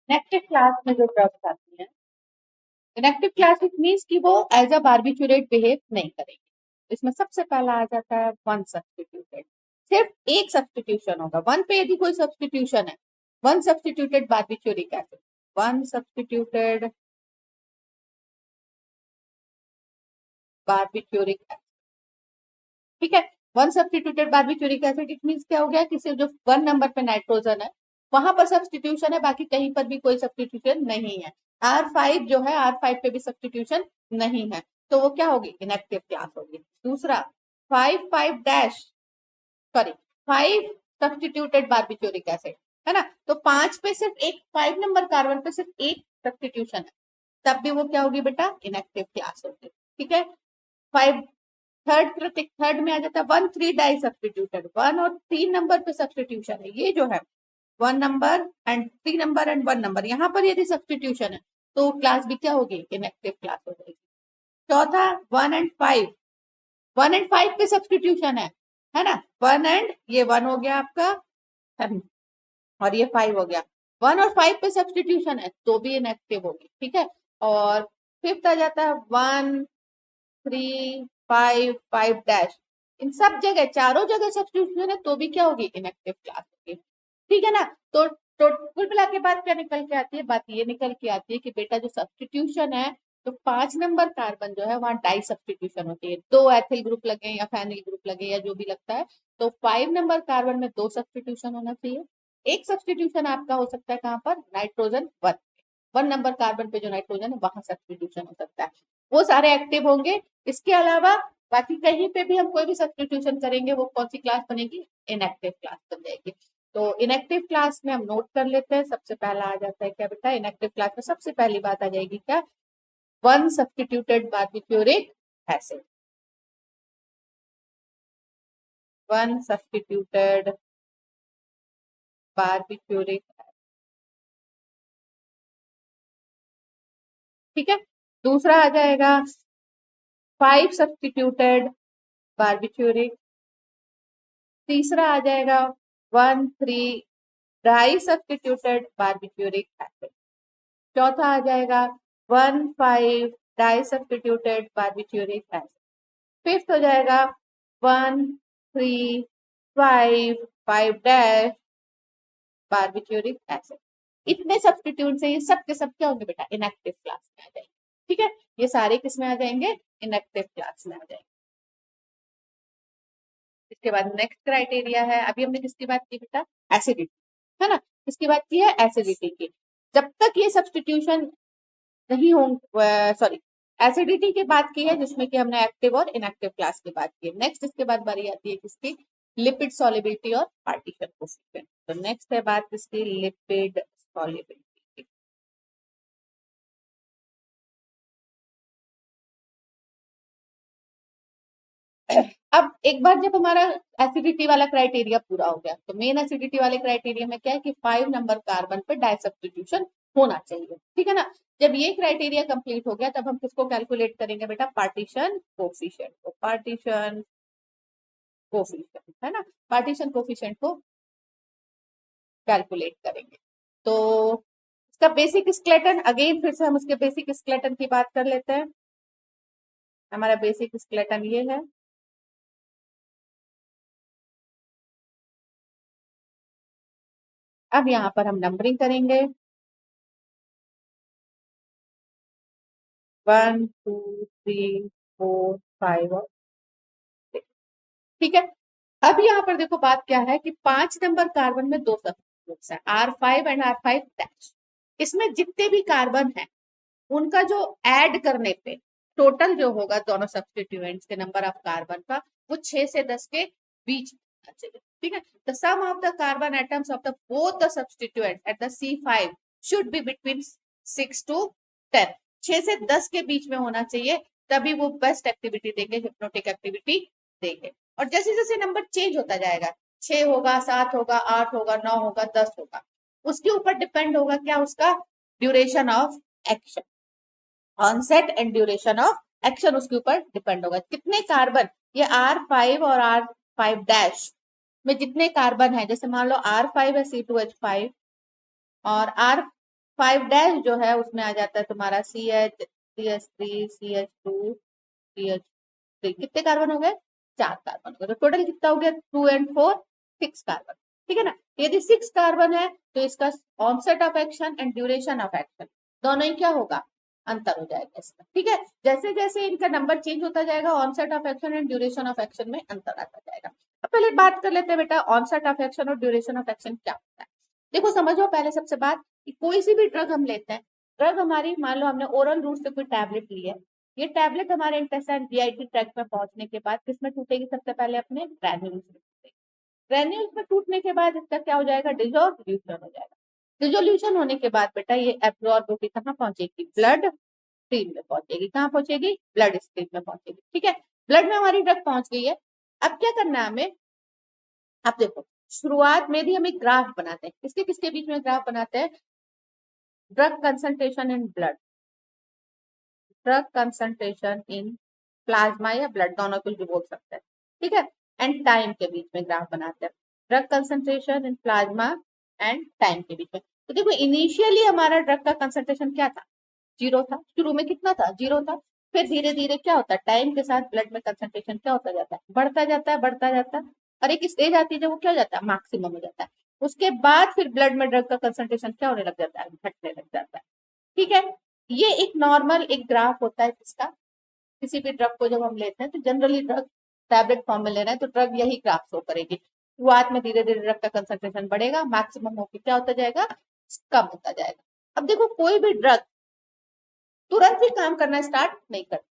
इनएक्टिव क्लास में जो ड्रग्स आती हैं, इनएक्टिव क्लास इट मीन्स कि वो एज अ बार्बिचुरेट बिहेव नहीं करेंगे। इसमें सबसे पहला आ जाता है वन सब्स्टिट्यूटेड, सिर्फ एक सब्स्टिट्यूशन होगा, वन पे यदि कोई सब्स्टिट्यूशन है, one substituted barbituric acid, one substituted barbituric acid. ठीक है, one substituted barbituric acid it means क्या हो गया कि सिर्फ जो वन नंबर पे नाइट्रोजन है वहां पर सब्स्टिट्यूशन है, बाकी कहीं पर भी कोई सब्स्टिट्यूशन नहीं है। R5 जो है, R5 पे भी सब्स्टिट्यूशन नहीं है, तो वो क्या होगी, इनएक्टिव क्लास होगी। दूसरा 5,5 सॉरी 5 सब्स्टिट्यूटेड बार्बिचुरिक एसिड है ना, तो 5 पे सिर्फ एक, 5 नंबर कार्बन पे सिर्फ एक सब्स्टिट्यूशन है, तब भी वो क्या होगी बेटा, इनएक्टिव क्लास होगी। ठीक है, 5 थर्ड में आ जाता है 1,3 डाई सब्स्टिट्यूटेड, 1 और 3 नंबर पे सब्स्टिट्यूशन है, ये जो है 1 number and 3 number and 1 number, यहाँ पर यदि सब्स्टिट्यूशन है तो क्लास भी क्या होगी, इनएक्टिव क्लास हो जाएगी। चौथा 1 एंड 5, 1 एंड 5 पे सब्स्टिट्यूशन है ना, 1 एंड ये 1 हो गया आपका और ये 5 हो गया, 1 और 5 पे सब्स्टिट्यूशन है तो भी इनएक्टिव होगी। ठीक है, और फिफ्थ आ जाता है 1 3 5 5 डैश, इन सब जगह चारों जगह सब्स्टिट्यूशन है तो भी क्या होगी, इनएक्टिव क्लास होगी। ठीक है ना, तो कुल मिला के बात क्या निकल के आती है, बात ये निकल के आती है कि बेटा जो सब्स्टिट्यूशन है, तो 5 नंबर कार्बन जो है वहां डाई सब्स्टिट्यूशन होती है, 2 एथिल ग्रुप लगे या फेनिल ग्रुप लगे या जो भी लगता है, तो 5 नंबर कार्बन में 2 सब्स्टिट्यूशन होना चाहिए। एक सब्स्टिट्यूशन आपका हो सकता है कहाँ पर, नाइट्रोजन 1 नंबर कार्बन पे जो नाइट्रोजन है वहां सब्स्टिट्यूशन हो सकता है, वो सारे एक्टिव होंगे। इसके अलावा बाकी कहीं पे भी हम कोई भी सब्स्टिट्यूशन करेंगे वो कौन सी क्लास बनेगी, इनएक्टिव क्लास बन जाएगी। तो इनएक्टिव क्लास में हम नोट कर लेते हैं, सबसे पहला आ जाता है क्या बेटा, इनएक्टिव क्लास में सबसे पहली बात आ जाएगी क्या, one substituted barbituric acid, one substituted barbituric. ठीक है, दूसरा आ जाएगा 5 सब्स्टिट्यूटेड बार्बिट्यूरिक, तीसरा आ जाएगा 1,3 डाई सब्स्टिट्यूटेड बार्बिट्यूरिक एसिड, चौथा आ जाएगा 1,5 di substituted barbituric acid, fifth हो जाएगा 1,3,5,5 डैश बार्बिट्यूरिक एसिड। इतने सब्स्टिट्यूट से ये सब के सब क्या होंगे बेटा, इनएक्टिव क्लास में आ जाएंगे। ठीक है, ये सारे किस में आ जाएंगे, इनएक्टिव क्लास में आ जाएंगे। इसके बाद नेक्स्ट क्राइटेरिया है, अभी हमने किसकी बात की बेटा, एसिडिटी, है ना, किसकी बात की है, एसिडिटी की। जब तक ये सब्स्टिट्यूशन नहीं हो, सॉरी एसिडिटी की बात की है जिसमें कि हमने एक्टिव और इनएक्टिव क्लास की बात की है। नेक्स्ट इसके बाद बारी आती है किसकी, लिपिड सॉल्युबिलिटी और पार्टीशन कोएफिशिएंट। तो नेक्स्ट है बात इसकी लिपिड सॉल्युबिलिटी। अब एक बार जब हमारा एसिडिटी वाला क्राइटेरिया पूरा हो गया, तो मेन एसिडिटी वाले क्राइटेरिया में क्या है कि 5 नंबर कार्बन पे डाई सब्स्टिट्यूशन होना चाहिए। ठीक है ना, जब ये क्राइटेरिया कंप्लीट हो गया तब हम किसको कैलकुलेट करेंगे बेटा, पार्टीशन कोफिशिएंट को, पार्टीशन कोफिशिएंट है ना, पार्टीशन कोफिशिएंट को कैलकुलेट करेंगे। तो इसका बेसिक स्केलेटन, अगेन फिर से हम उसके बेसिक स्केलेटन की बात कर लेते हैं। हमारा बेसिक स्केलेटन ये है, अब यहाँ पर हम नंबरिंग करेंगे 1 2 3 4 5 और 6। ठीक है, अब यहाँ पर देखो बात क्या है कि 5 नंबर कार्बन में 2 सब्स्टिट्यूएंट्स है, R5 एंड R5 डैश। इसमें जितने भी कार्बन है उनका जो ऐड करने पे टोटल जो होगा दोनों सब्स्टिट्यूएंट्स के नंबर ऑफ कार्बन का, वो 6 से 10 के बीच में होना चाहिए। ठीक है, the sum of the carbon atoms of the both the substituent at the C5 should be between 6 to 10। 6 से 10 के बीच में होना चाहिए, तभी वो बेस्ट एक्टिविटी देंगे, हिप्नोटिक एक्टिविटी देंगे। और जैसे जैसे नंबर चेंज होता जाएगा, 6 होगा, 7 होगा, 8 होगा, 9 होगा, 10 होगा, उसके ऊपर डिपेंड होगा क्या, उसका duration of action, onset and duration of action उसके ऊपर डिपेंड होगा। कितने कार्बन, ये R5 और R5 डैश में जितने कार्बन है, जैसे मान लो R5 है C2H5 और R5 डैश जो है उसमें आ जाता है तुम्हारा CH CH3 CH2 CH3। कितने कार्बन हो गए, 4 कार्बन हो गए। तो टोटल कितना हो गया, 2 and 4 6 कार्बन। ठीक है ना, यदि 6 कार्बन है तो इसका onset of action and duration of action दोनों ही क्या होगा, अंतर हो जाएगा इसमें। ठीक है, जैसे जैसे इनका नंबर चेंज होता जाएगा, onset of action and duration of action में अंतर आता जाएगा। अब पहले बात कर लेते हैं बेटा ऑनसेट ऑफ एक्शन और ड्यूरेशन ऑफ एक्शन क्या होता है। देखो समझो पहले सबसे बात कि कोई सी भी ड्रग हम लेते हैं, ड्रग हमारी मान लो हमने ओरल रूट से कोई टैबलेट ली है, ये टैबलेट हमारे इंटेस्टाइन जीआईटी ट्रैक्ट में पहुंचने के बाद किसमें टूटेगी, सबसे पहले अपने ग्रैन्यूल्स में टूटेगी। ग्रैन्यूल्स में टूटने के बाद इसका क्या हो जाएगा, डिसोल्यूशन हो जाएगा। डिसोल्यूशन होने के बाद बेटा ये एब्जॉर्ब होकर कहाँ पहुंचेगी, ब्लड स्ट्रीम में पहुंचेगी। कहाँ पहुंचेगी, ब्लड स्ट्रीम में पहुंचेगी। ठीक है, ब्लड में हमारी ड्रग पहुंच गई है। अब क्या करना है हमें, अब देखो शुरुआत में भी हम एक ग्राफ बनाते हैं, किसके किसके बीच में ग्राफ बनाते हैं, drug concentration in blood, drug concentration in plasma या ब्लड, दोनों को भी बोल सकते हैं। ठीक है, एंड टाइम के बीच में ग्राफ बनाते हैं, drug concentration in plasma and time के बीच में। तो देखो इनिशियली हमारा ड्रग का कंसंट्रेशन क्या था, 0 था। शुरू में कितना था, 0 था। फिर धीरे धीरे क्या होता है, टाइम के साथ ब्लड में कंसंट्रेशन क्या होता जाता है, बढ़ता जाता है, बढ़ता जाता है, और एक स्टेज आती है जब वो क्या हो जाता है, मैक्सिमम हो जाता है। उसके बाद फिर ब्लड में ड्रग का कंसंट्रेशन क्या होने लग जाता है, घटने लग जाता है। ठीक है, ये एक नॉर्मल एक ग्राफ होता है जिसका, किसी भी ड्रग को जब हम लेते हैं तो जनरली ड्रग टैबलेट फॉर्म में ले रहे हैं तो ड्रग यही ग्राफ शो करेगी। शुरुआत में धीरे धीरे ड्रग का कंसंट्रेशन बढ़ेगा, मैक्सिमम होकर क्या होता जाएगा, कम होता जाएगा। अब देखो कोई भी ड्रग तुरंत ही काम करना स्टार्ट नहीं करती,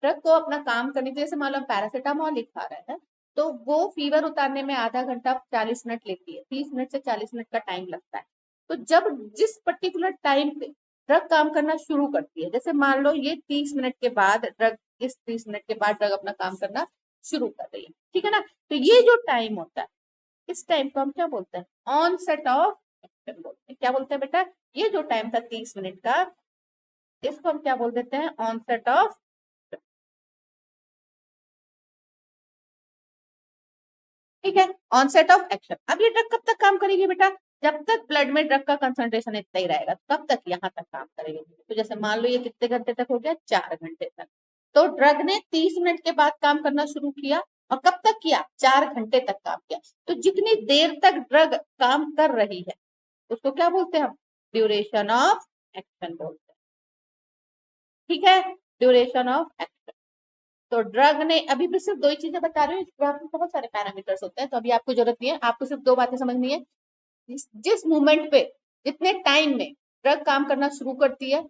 ड्रग को अपना काम करने के लिए, जैसे मान लो पैरासिटामोल ही खा रहे हैं तो वो फीवर उतारने में आधा घंटा 40 मिनट लेती है, 30 मिनट से 40 मिनट का टाइम लगता है। तो जब जिस पर्टिकुलर टाइम पे ड्रग काम करना शुरू करती है, जैसे मान लो ये 30 मिनट के बाद ड्रग, इस 30 मिनट के बाद ड्रग अपना काम करना शुरू कर रही है। ठीक है ना, तो ये जो टाइम होता है, इस टाइम को हम क्या बोलते हैं, ऑनसेट ऑफ एक्शन बोलते हैं। क्या बोलते हैं बेटा, ये जो टाइम था 30 मिनट का, इसको हम क्या बोल देते हैं, ऑनसेट ऑफ। ठीक है, ऑनसेट ऑफ एक्शन। अब ये ड्रग कब तक काम करेगी बेटा, जब तक ब्लड में ड्रग का कंसंट्रेशन इतना ही रहेगा तब तक यहाँ तक काम करेगी। तो जैसे मान लो ये कितने घंटे तक हो गया, 4 घंटे तक। तो ड्रग ने 30 मिनट के बाद काम करना शुरू किया और कब तक किया, 4 घंटे तक काम किया। तो जितनी देर तक ड्रग काम कर रही है उसको क्या बोलते हैं हम, ड्यूरेशन ऑफ एक्शन बोलते हैं। ठीक है, ड्यूरेशन ऑफ एक्शन। तो ड्रग ने, अभी भी सिर्फ 2 ही चीजें बता रही हूँ, ग्राफ में बहुत सारे पैरामीटर्स होते हैं तो अभी आपको जरूरत नहीं है, आपको सिर्फ 2 बातें समझनी है। जिस मूवमेंट पे, जितने टाइम में ड्रग काम करना शुरू करती है,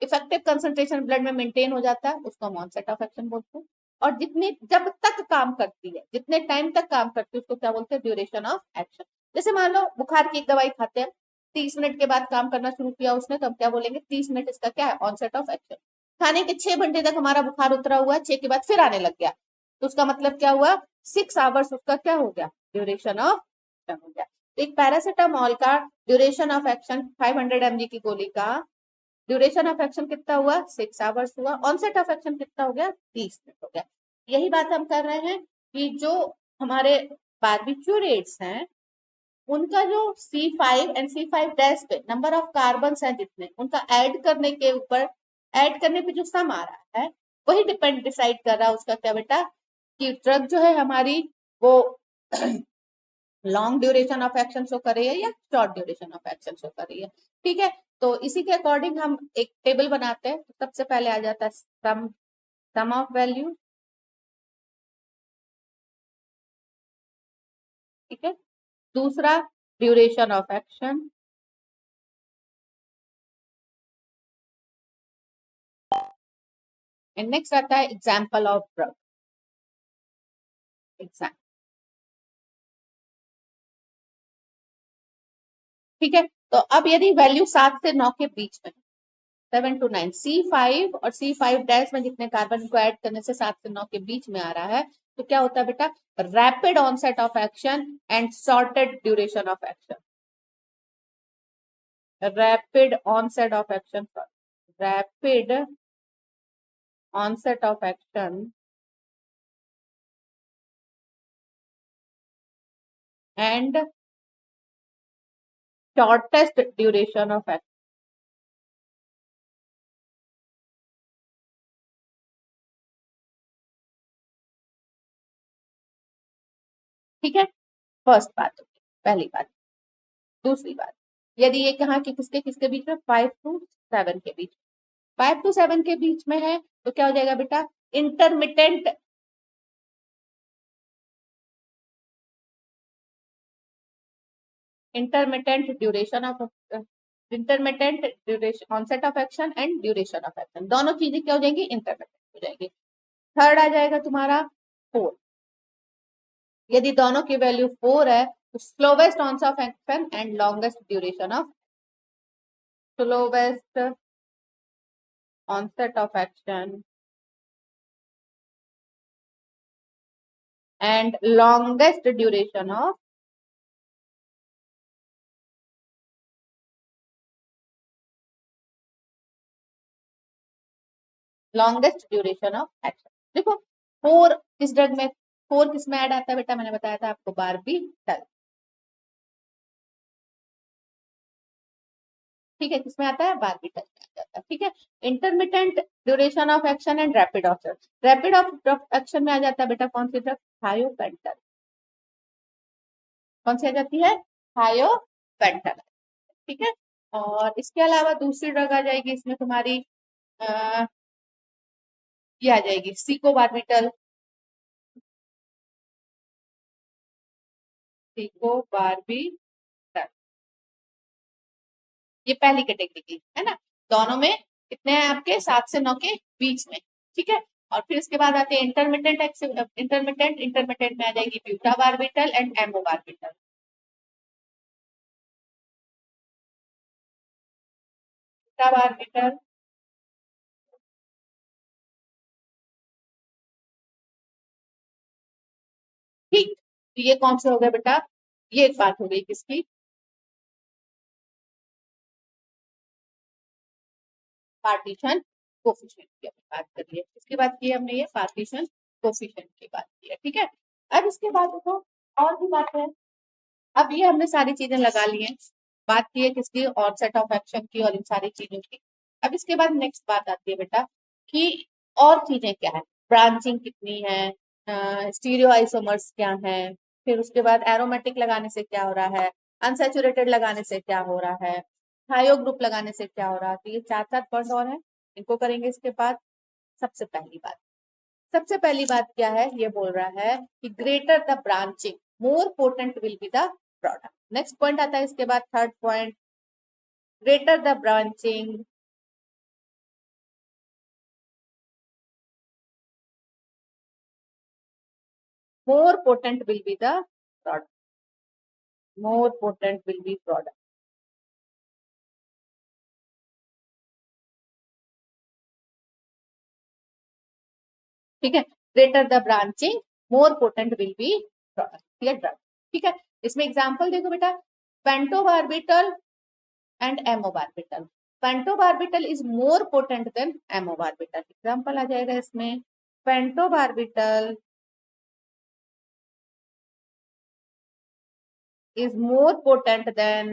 इफेक्टिव कंसंट्रेशन ब्लड में मेंटेन हो जाता है, उसको हम ऑनसेट ऑफ एक्शन बोलते हैं। और जितने जब तक काम करती है, जितने टाइम तक काम करती है, उसको क्या बोलते हैं, ड्यूरेशन ऑफ एक्शन। जैसे मान लो बुखार की एक दवाई खाते हैं, 30 मिनट के बाद काम करना शुरू किया उसने, तो हम क्या बोलेंगे, 30 मिनट इसका क्या है, ऑनसेट ऑफ एक्शन। खाने के 6 घंटे तक हमारा बुखार उतरा हुआ है, 6 के बाद फिर आने लग गया, तो उसका मतलब क्या हुआ, 6 आवर्स उसका क्या हो गया, ड्यूरेशन ऑफ एक्शन हो गया। एक पैरासिटामोल का ड्यूरेशन ऑफ एक्शन 500 mg की गोली का ड्यूरेशन ऑफ एक्शन कितना हुआ, 6 आवर्स हुआ। ऑनसेट ऑफ एक्शन कितना हो गया, 30 मिनट हो गया। यही बात हम कर रहे हैं कि जो हमारे बारबिट्यूरेट्स हैं उनका जो C5 एंड C5 डैश पे नंबर ऑफ कार्बन है जितने, उनका ऐड करने के ऊपर, ऐड करने पे जो सम आ रहा है वही डिसाइड कर रहा है उसका क्या बेटा, कि ड्रग जो है हमारी वो long duration of action show कर रही है या short duration of action show कर रही है। ठीक है, तो इसी के अकॉर्डिंग हम एक टेबल बनाते हैं। तो सबसे पहले आ जाता है सम ऑफ वैल्यू। ठीक है, दूसरा duration of action, and next आता है एग्जाम्पल ऑफ ड्रग। एग्जाम, ठीक है, तो अब यदि वैल्यू 7 से 9 के बीच में, 7 to 9, C5 और C5' में जितने कार्बन को ऐड करने से 7 से 9 के बीच में आ रहा है, तो क्या होता है बेटा, rapid onset of action and shorted duration of action. Rapid onset of action, rapid onset of action and shortest duration of action. ठीक है, फर्स्ट बात, पहली बात। दूसरी बात, यदि ये कहा कि किसके किसके बीच में, 5 to 7 के बीच, 5 to 7 के बीच में है, तो क्या हो जाएगा बेटा, intermittent duration of intermittent duration, onset of action and duration of action, दोनों चीजें क्या हो जाएंगी, इंटरमिटेंट हो जाएंगी। थर्ड आ जाएगा तुम्हारा 4। यदि दोनों की वैल्यू 4 है, तो slowest onset of action and longest duration of, slowest onset of action and longest duration of, longest duration of action। देखो 4 किस ड्रग में, 4 किस में ऐड आता है बेटा, मैंने बताया था आपको, बारबीटल। ठीक है, किसमें आता है, बारबीटल में आ जाता है। ठीक है, intermittent duration of action and rapid of, rapid of action में आ जाता है बेटा कौन सी ड्रग, थायोपेंटल। कौन सी आ जाती है, थायोपेंटल। ठीक है, और इसके अलावा दूसरी ड्रग आ जाएगी इसमें तुम्हारी, ये आ जाएगी सीकोबार्बिटल। सीकोबार्बिटल, ये पहली कैटेगरी की है ना, दोनों में कितने हैं आपके, 7 से 9 के बीच में। ठीक है, और फिर इसके बाद आते हैं इंटरमिटेंट, इंटरमिटेंट में आ जाएगी ब्यूटाबार्बिटल एंड एमोबार्बिटल। ब्यूटाबार्बिटल, ठीक, तो ये कौन से हो गए बेटा, ये एक बात हो गई किसकी, पार्टीशन कोफिशिएंट की हमने बात कर ली है। इसके बाद की हमने ये पार्टीशन कोफिशिएंट की बात की है। ठीक है, अब इसके बाद देखो और भी बात है। अब ये हमने सारी चीजें लगा ली हैं, बात की है किसकी, और सेट ऑफ एक्शन की और इन सारी चीजों की। अब इसके बाद नेक्स्ट बात आती है बेटा कि और चीजें क्या है, ब्रांचिंग कितनी है, स्टीरियो आइसोमर्स क्या है, फिर उसके बाद एरोमेटिक लगाने से क्या हो रहा है, अनसेचुरेटेड लगाने से क्या हो रहा है, थायो ग्रुप लगाने से क्या हो रहा है। तो ये 4 पॉइंट और है, इनको करेंगे इसके बाद। सबसे पहली बात, सबसे पहली बात क्या है, ये बोल रहा है कि greater the branching more potent will be the product. Next point आता है इसके बाद, third point, greater the branching more potent will be the product, more potent will be product. ठीक है, greater the branching more potent will be product या drug. ठीक है, इसमें एग्जांपल देखो बेटा, pentobarbital and amobarbital. Pentobarbital is more potent than amobarbital. Example आ जाएगा इसमें, pentobarbital is more potent than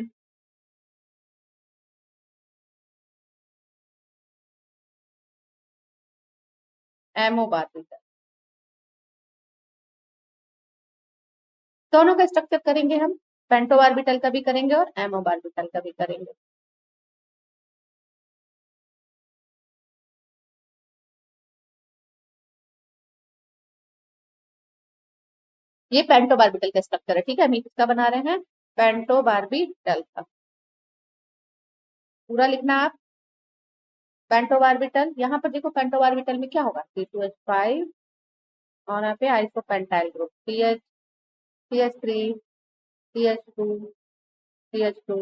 amobarbital। दोनों का स्ट्रक्चर करेंगे हम, पेंटो ऑर्बिटल का भी करेंगे और एमो ऑर्बिटल का भी करेंगे। ये पेंटो ऑर्बिटल का स्ट्रक्चर है, ठीक है। हम किसका बना रहे हैं, पेंटो ऑर्बिटल का। पूरा लिखना आप, पेंटो ऑर्बिटल। यहाँ पर देखो पेंटो ऑर्बिटल में क्या होगा, C2H5 और यहाँ पे isopentyl group CH CH3 CH2 CH2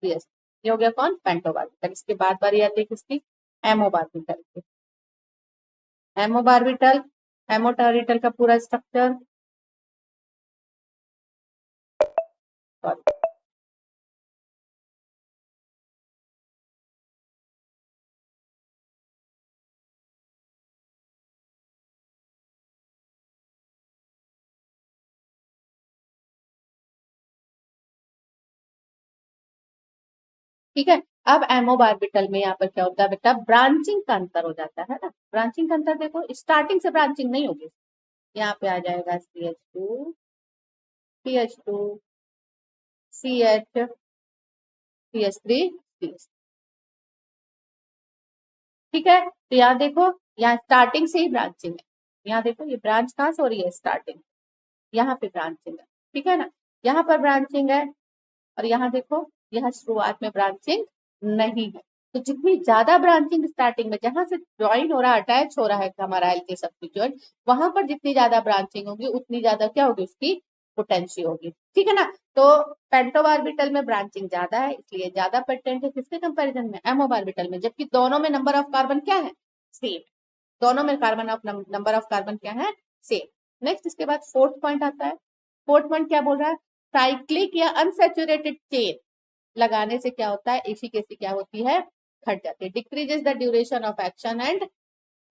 CH। ये हो गया कौन, पेंटो ऑर्बिटल। इसके बाद बारी आती है किसकी, एमो ऑर्बिटल की। एमो ऑर्बिटल, एमो ऑर्बिटल का पूरा स्ट्रक्चर, ठीक है। अब एमो ऑर्बिटल में यहाँ पर क्या होता है बेटा, ब्रांचिंग का अंतर हो जाता है ना। ब्रांचिंग का अंतर देखो, स्टार्टिंग से ब्रांचिंग नहीं होगी। यहाँ पे आ जाएगा CH2 CH2 CH CH3 CH। ठीक है, तो यहाँ देखो, यहाँ स्टार्टिंग से ही ब्रांचिंग है। यहाँ देखो ये ब्रांच कहाँ से हो रही है, स्टार्टिंग, यहाँ पे ब्रांचिंग है, ठीक है ना। यहाँ पर ब्रांचिंग है और यहाँ देखो, यहाँ शुरुआत में ब्रांचिंग नहीं है। तो जितनी ज्यादा ब्रांचिंग स्टार्टिंग में, जहां से ज्वाइन हो रहा है, अटैच हो रहा है हमारा एल्के सब्स्टिट्यूएंट, वहां पर जितनी ज्यादा ब्रांचिंग होगी उतनी ज्यादा क्या होगी, उसकी पोटेंसी होगी, ठीक है ना। तो पेंटो ऑर्बिटल में ब्रांचिंग ज्यादा है, इसलिए ज्यादा पोटेंट है किसके कंपैरिजन में, एमो ऑर्बिटल में। जबकि दोनों में नंबर ऑफ कार्बन क्या है, सेम। दोनों में carbon of number of carbon क्या है, सेम। नेक्स्ट इसके बाद फोर्थ पॉइंट आता है। फोर्थ पॉइंट क्या बोल रहा है, साइक्लिक या अनसैचुरेटेड चेन लगाने से क्या होता है, एफिकेसी क्या होती है, घट जाती है। Decreases the duration of action and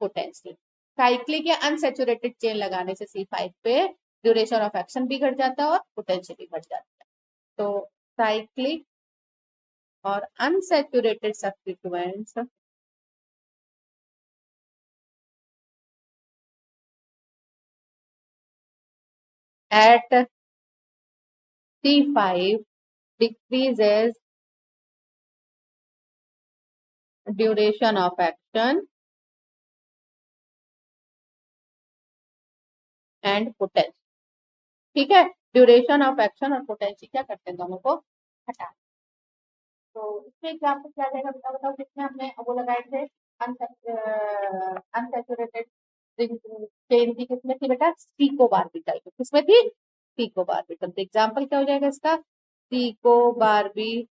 potency. Cyclic या अनसैचुरेटेड चेन लगाने से C5 पे ड्यूरेशन ऑफ एक्शन भी घट जाता है और पोटेंशियल भी घट जाती है। तो साइक्लिक और unsaturated substituents at C5 decreases duration of action and potential। ठीक है, ड्यूरेशन ऑफ एक्शन और पोटेंशियल क्या करते हैं, दोनों को हटा। तो इसमें एग्जाम्पल क्या जाएगा, बताओ जिसमें हमने वो लगाए थे अनसैचुरेटेड चेन की, किसमें थी बेटा, सीकोबार्बिटल। किसमें थी, सीकोबार्बिटल। तो एग्जाम्पल क्या हो जाएगा इसका, सीकोबार्बिटल।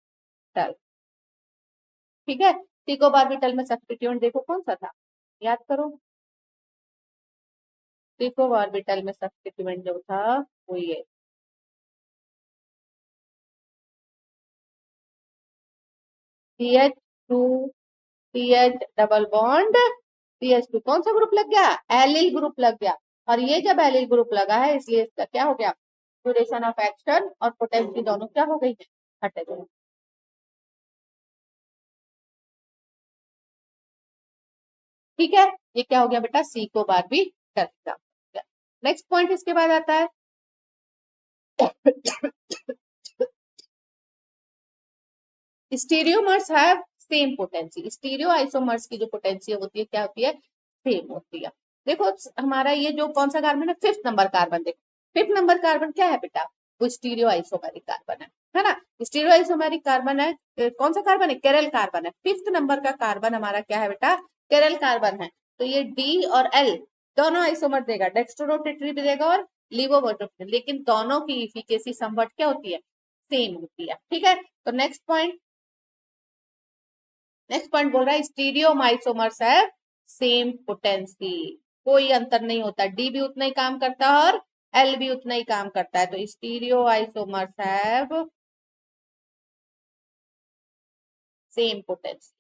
ठीक है, सीकोबार्बिटल में सब्स्टिट्यूएंट देखो कौन सा था, याद करो। सीकोबार्बिटल में सब्स्टिट्यूएंट जो था वो ये CH2 CH double bond CH2, कौन सा ग्रुप लग गया, एलिल ग्रुप लग गया। और ये जब एलिल ग्रुप लगा है, इसलिए इसका क्या हो गया, ड्यूरेशन ऑफ एक्शन और पोटेंशियल दोनों क्या हो गई है, हटे गए। ठीक है, ये क्या हो गया बेटा, सी को बार भी कर दिया। नेक्स्ट पॉइंट इसके बाद आता है stereomers have same potency. Stereo isomers की जो पोटेंसी होती है क्या होती है, सेम होती है। देखो हमारा ये जो कौन सा कार्बन है, फिफ्थ नंबर कार्बन, देखो फिफ्थ नंबर कार्बन क्या है बेटा, वो स्टीरियो आइसोमेरिक कार्बन है ना। स्टीरियो आइसोमेरिक कार्बन है, कौन सा कार्बन है, केरल कार्बन है। फिफ्थ नंबर का कार्बन हमारा क्या है बेटा, केरल कार्बन है। तो ये डी और एल दोनों आइसोमर देगा, डेक्स्ट्रोरोटेटरी भी देगा और लीवोरोटेटरी, लेकिन दोनों की इफिकेसी समवट क्या होती है, सेम होती है। ठीक है, तो नेक्स्ट पॉइंट बोल रहा है स्टीरियोमाइसोमर्स है सेम पोटेंसी, कोई अंतर नहीं होता, डी भी उतना ही काम करता है और एल भी उतना ही काम करता है। तो stereo isomers have same potency.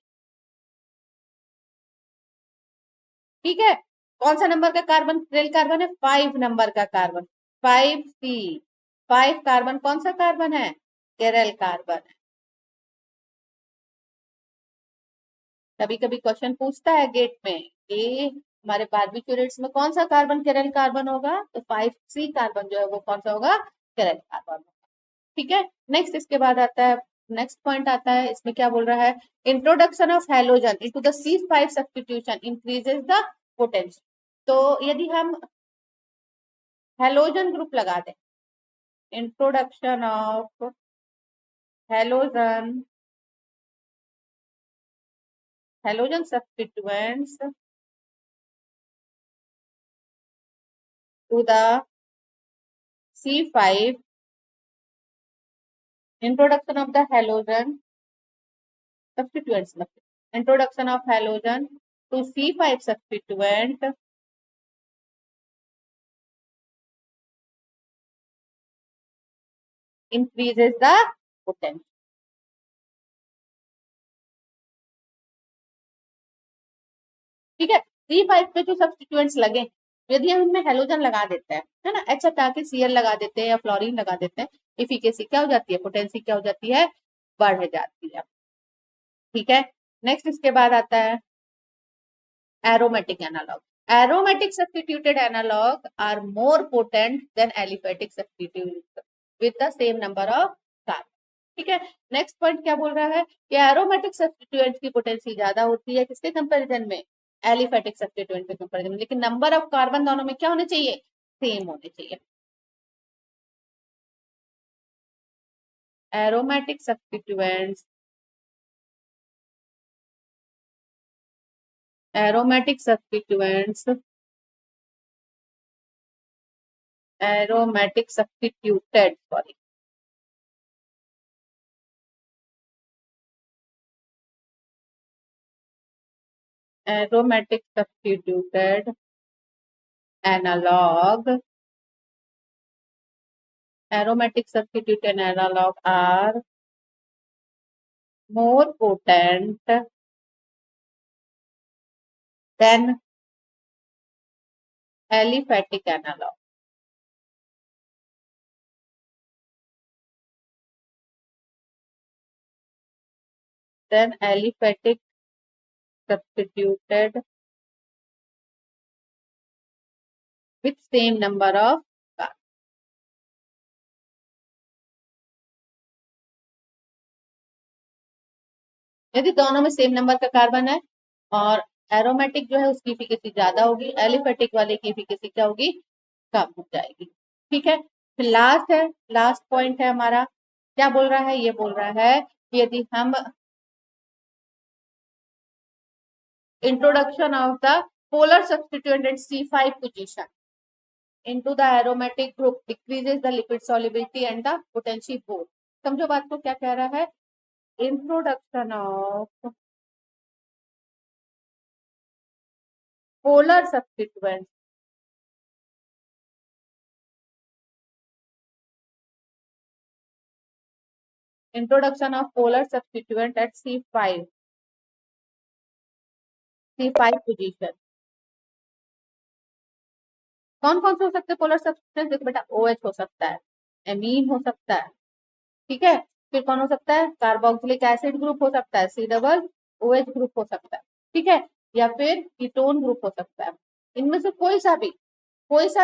ठीक है, कौन सा नंबर का कार्बन केरल कार्बन है, 5 नंबर का कार्बन, 5C। 5 कार्बन कौन सा कार्बन है, केरल कार्बन है। कभी कभी क्वेश्चन पूछता है गेट में, ये हमारे बारबिक्यूरेट्स में कौन सा कार्बन केरल कार्बन होगा, तो 5C कार्बन जो है वो कौन सा होगा, केरल कार्बन होगा। ठीक है, नेक्स्ट इसके बाद आता है, नेक्स्ट पॉइंट आता है, इसमें क्या बोल रहा है, introduction of halogen into the C5 substitution increases the potential. तो यदि हम हेलोजन ग्रुप लगा दें, introduction of halogen, halogen substituents to the C5, introduction of the halogen substituents, introduction of halogen to C5 substituent increases the potential। ठीक है, C5 पे जो substituents लगे, यदि हम इनमें हेलोजन लगा देते हैं, है ना, H हटा के Cl लगा देते हैं या फ्लोरीन लगा देते हैं, इफिकेसी क्या हो जाती है, पोटेंसी क्या हो जाती है, बढ़ जाती है। ठीक है, नेक्स्ट इसके बाद आता है aromatic analog. Aromatic substituted analog are more potent than aliphatic substitutes with the same number of carbon। ठीक है, नेक्स्ट पॉइंट क्या बोल रहा है कि एरोमेटिक सब्स्टिट्यूएंट्स की पोटेंसी ज्यादा होती है किसके कंपैरिजन में, एलिफेटिक सब्स्टिट्यूएंट के कंपैरिजन में, लेकिन नंबर ऑफ कार्बन दोनों में क्या होने चाहिए, सेम होने चाहिए। Aromatic substituents, aromatic substituents, aromatic substituted, sorry, aromatic substituted analog, aromatic substituted analog are more potent than aliphatic analog। Then aliphatic substituted with same number of carbon। यदि दोनों में सेम नंबर का कार्बन है और aromatic जो है उसकी efficacy ज्यादा होगी, एलिफेटिक वाले की इफिकेसी क्या होगी, कम हो जाएगी। ठीक है, फिर लास्ट है, लास्ट पॉइंट है हमारा, क्या बोल रहा है, ये बोल रहा है कि यदि हम introduction of the polar substituent at C5 position into the aromatic group decreases the lipid solubility and the potency both। समझो बात को, क्या कह रहा है, introduction of polar substituents introduction of polar substituent at C5 position। कौन कौन से हो सकते हैं पोलर सब्सटेंस, देखो बेटा, OH हो सकता है, एमीन हो सकता है, ठीक है, फिर कौन हो सकता है, कार्बोक्सिलिक एसिड ग्रुप हो सकता है, C डबल OH ग्रुप हो सकता है, ठीक है, या फिर कीटोन ग्रुप हो सकता है। इनमें से कोई सा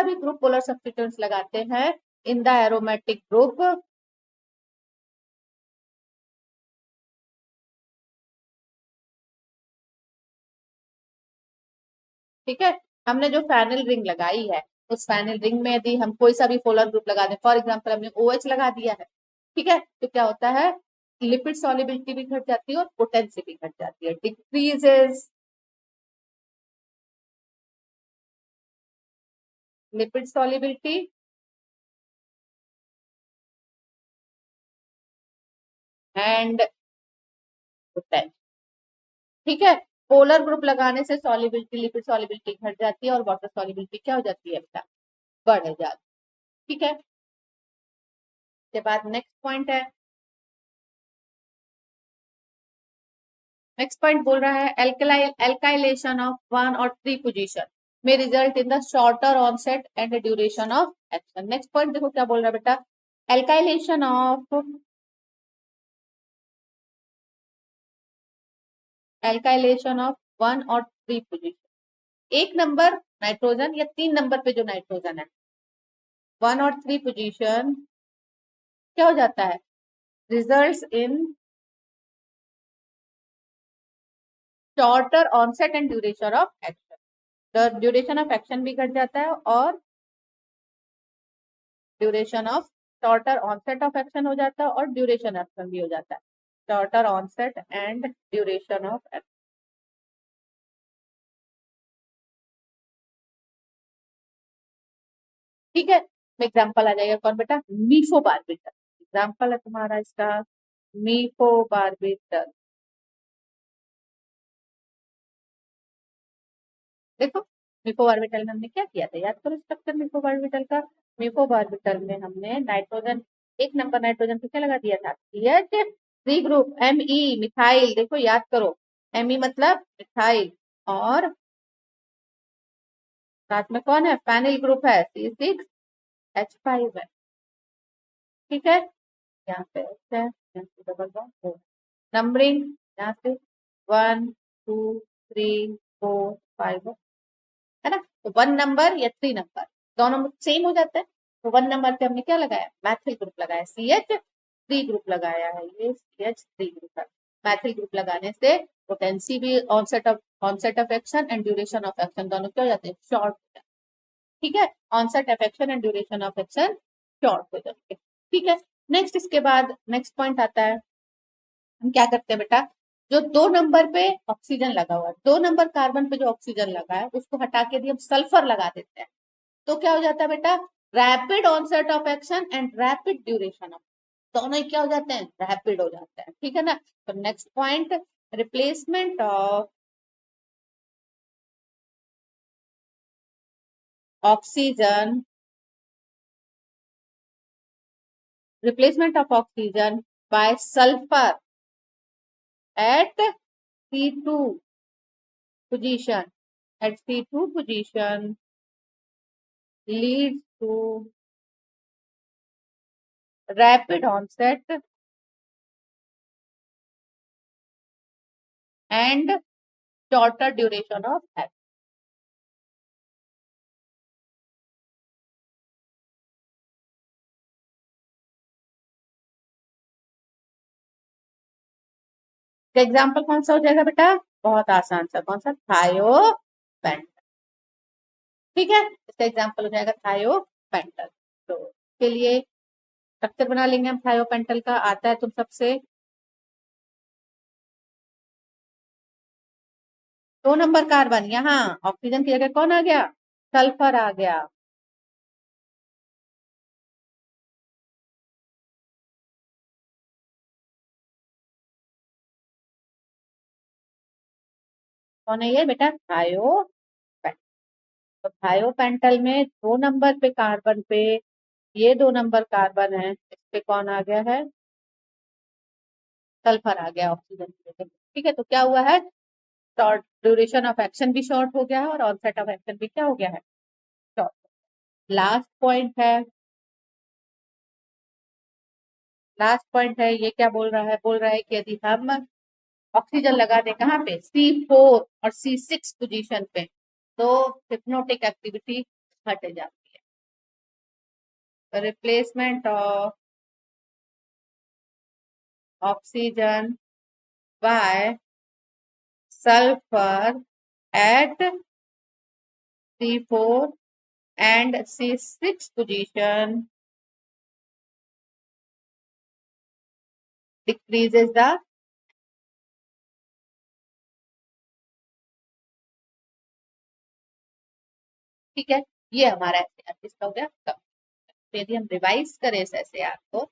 भी ग्रुप पोलर सब्स्टिट्यूएंट्स लगाते हैं इन द एरोमेटिक ग्रुप, ठीक है, हमने जो फेनिल रिंग लगाई है उस फेनिल रिंग में यदि हम कोई सा भी पोलर ग्रुप लगा दें, फॉर एग्जांपल हमने OH लगा दिया है, ठीक है, तो क्या होता है, लिपिड सॉल्युबिलिटी भी घट जाती है और पोटेंसी भी घट जाती है, decreases lipid solubility and potency. ठीक है, पोलर ग्रुप लगाने से सॉल्युबिलिटी, लिपिड सॉल्युबिलिटी घट जाती है और वाटर सॉल्युबिलिटी क्या हो जाती है बेटा, बढ़ जाती है। ठीक है, इसके बाद नेक्स्ट पॉइंट है, नेक्स्ट पॉइंट बोल रहा है एल्काइलेशन ऑफ 1 और 3 पोजीशन में result in the shorter onset and duration of action. Next point देखो क्या बोल रहा है बेटा, एल्काइलेशन ऑफ 1 और 3 पोजीशन एक नंबर नाइट्रोजन या 3 नंबर पे जो नाइट्रोजन है 1 और 3 पोजीशन क्या हो जाता है, results in shorter onset and duration of action. The duration of action भी घट जाता है और duration of shorter onset of action हो जाता है और ड्यूरेशन एक्शन भी हो जाता है, shorter onset and duration of action. ठीक है, एग्जाम्पल आ जाएगा कौन बेटा, मीफो बारबिटल एग्जाम्पल है तुम्हारा इसका, मीफो बारबिटल। देखो मीफो बारबिटल में हमने क्या किया था, याद करो स्ट्रक्चर मीफो बारबिटल का। मीफो बारबिटल में हमने नाइट्रोजन, एक नंबर नाइट्रोजन पे क्या लगा दिया था, CH three group, ME methyl, देखो याद करो, एमई मतलब मिथाइल, और साथ में कौन है, फेनिल ग्रुप है, C6H5 है। ठीक है, यहाँ पे H है, यहाँ पे डबल बॉन्ड, नंबरिंग यहाँ से 1 2 3 4 5 है ना, तो 1 नंबर या 3 नंबर दोनों सेम हो जाता है। तो 1 नंबर पे हमने क्या लगाया, मैथिल ग्रुप लगाया, CH3 ग्रुप लगाया है, ये CH3 ग्रुप है। मैथिल ग्रुप लगाने से पोटेंसी भी onset of action and duration of action दोनों क्या हो जाते हैं, शॉर्ट हो जाते हैं। ठीक है, onset of action and duration of action short हो जाते हैं। ठीक है, नेक्स्ट इसके बाद नेक्स्ट पॉइंट आता है, हम क्या करते हैं बेटा, जो 2 नंबर पे ऑक्सीजन लगा हुआ है, 2 नंबर कार्बन पे जो ऑक्सीजन लगा है उसको हटा के यदि हम सल्फर लगा देते हैं तो क्या हो जाता है बेटा, rapid onset of action and rapid duration of, दोनों ही क्या हो जाते हैं, रैपिड हो जाते हैं। ठीक है ना, तो next point, replacement of oxygen, replacement of oxygen by sulfur at C2 position, at C2 position leads to rapid onset and shorter duration of action. Example कौन सा हो जाएगा बेटा, बहुत आसान सा, कौन सा, थायोपेंटल। ठीक है, इसका एग्जाम्पल हो जाएगा थायोपेंटल। तो इसके लिए स्ट्रक्चर बना लेंगे हम, थायोपेंटल का आता है तुम सबसे, 2 नंबर कार्बन, यहाँ ऑक्सीजन की जगह कौन आ गया, सल्फर आ गया। कौन है ये बेटा, थायोपेंटल। तो थायोपेंटल में 2 नंबर पे कार्बन पे, ये 2 नंबर कार्बन है, इस पे कौन आ गया है, सल्फर आ गया ऑक्सीजन की जगह। ठीक है, तो क्या हुआ है, शॉर्ट ड्यूरेशन ऑफ एक्शन भी शॉर्ट हो गया है और ऑनसेट ऑफ एक्शन भी क्या हो गया है, शॉर्ट। लास्ट पॉइंट है, लास्ट पॉइंट है, ये क्या बोल रहा है, बोल रहा है कि यदि हम ऑक्सीजन लगा दें कहाँ पे, C4 और C6 पोजीशन पे, तो हिप्नोटिक एक्टिविटी हट जाती है। Replacement of oxygen by sulphur at C4 and C6 position decreases the, ठीक है, ये हमारा एस किसका हो गया, कम। यदि हम रिवाइज करें इस एस को,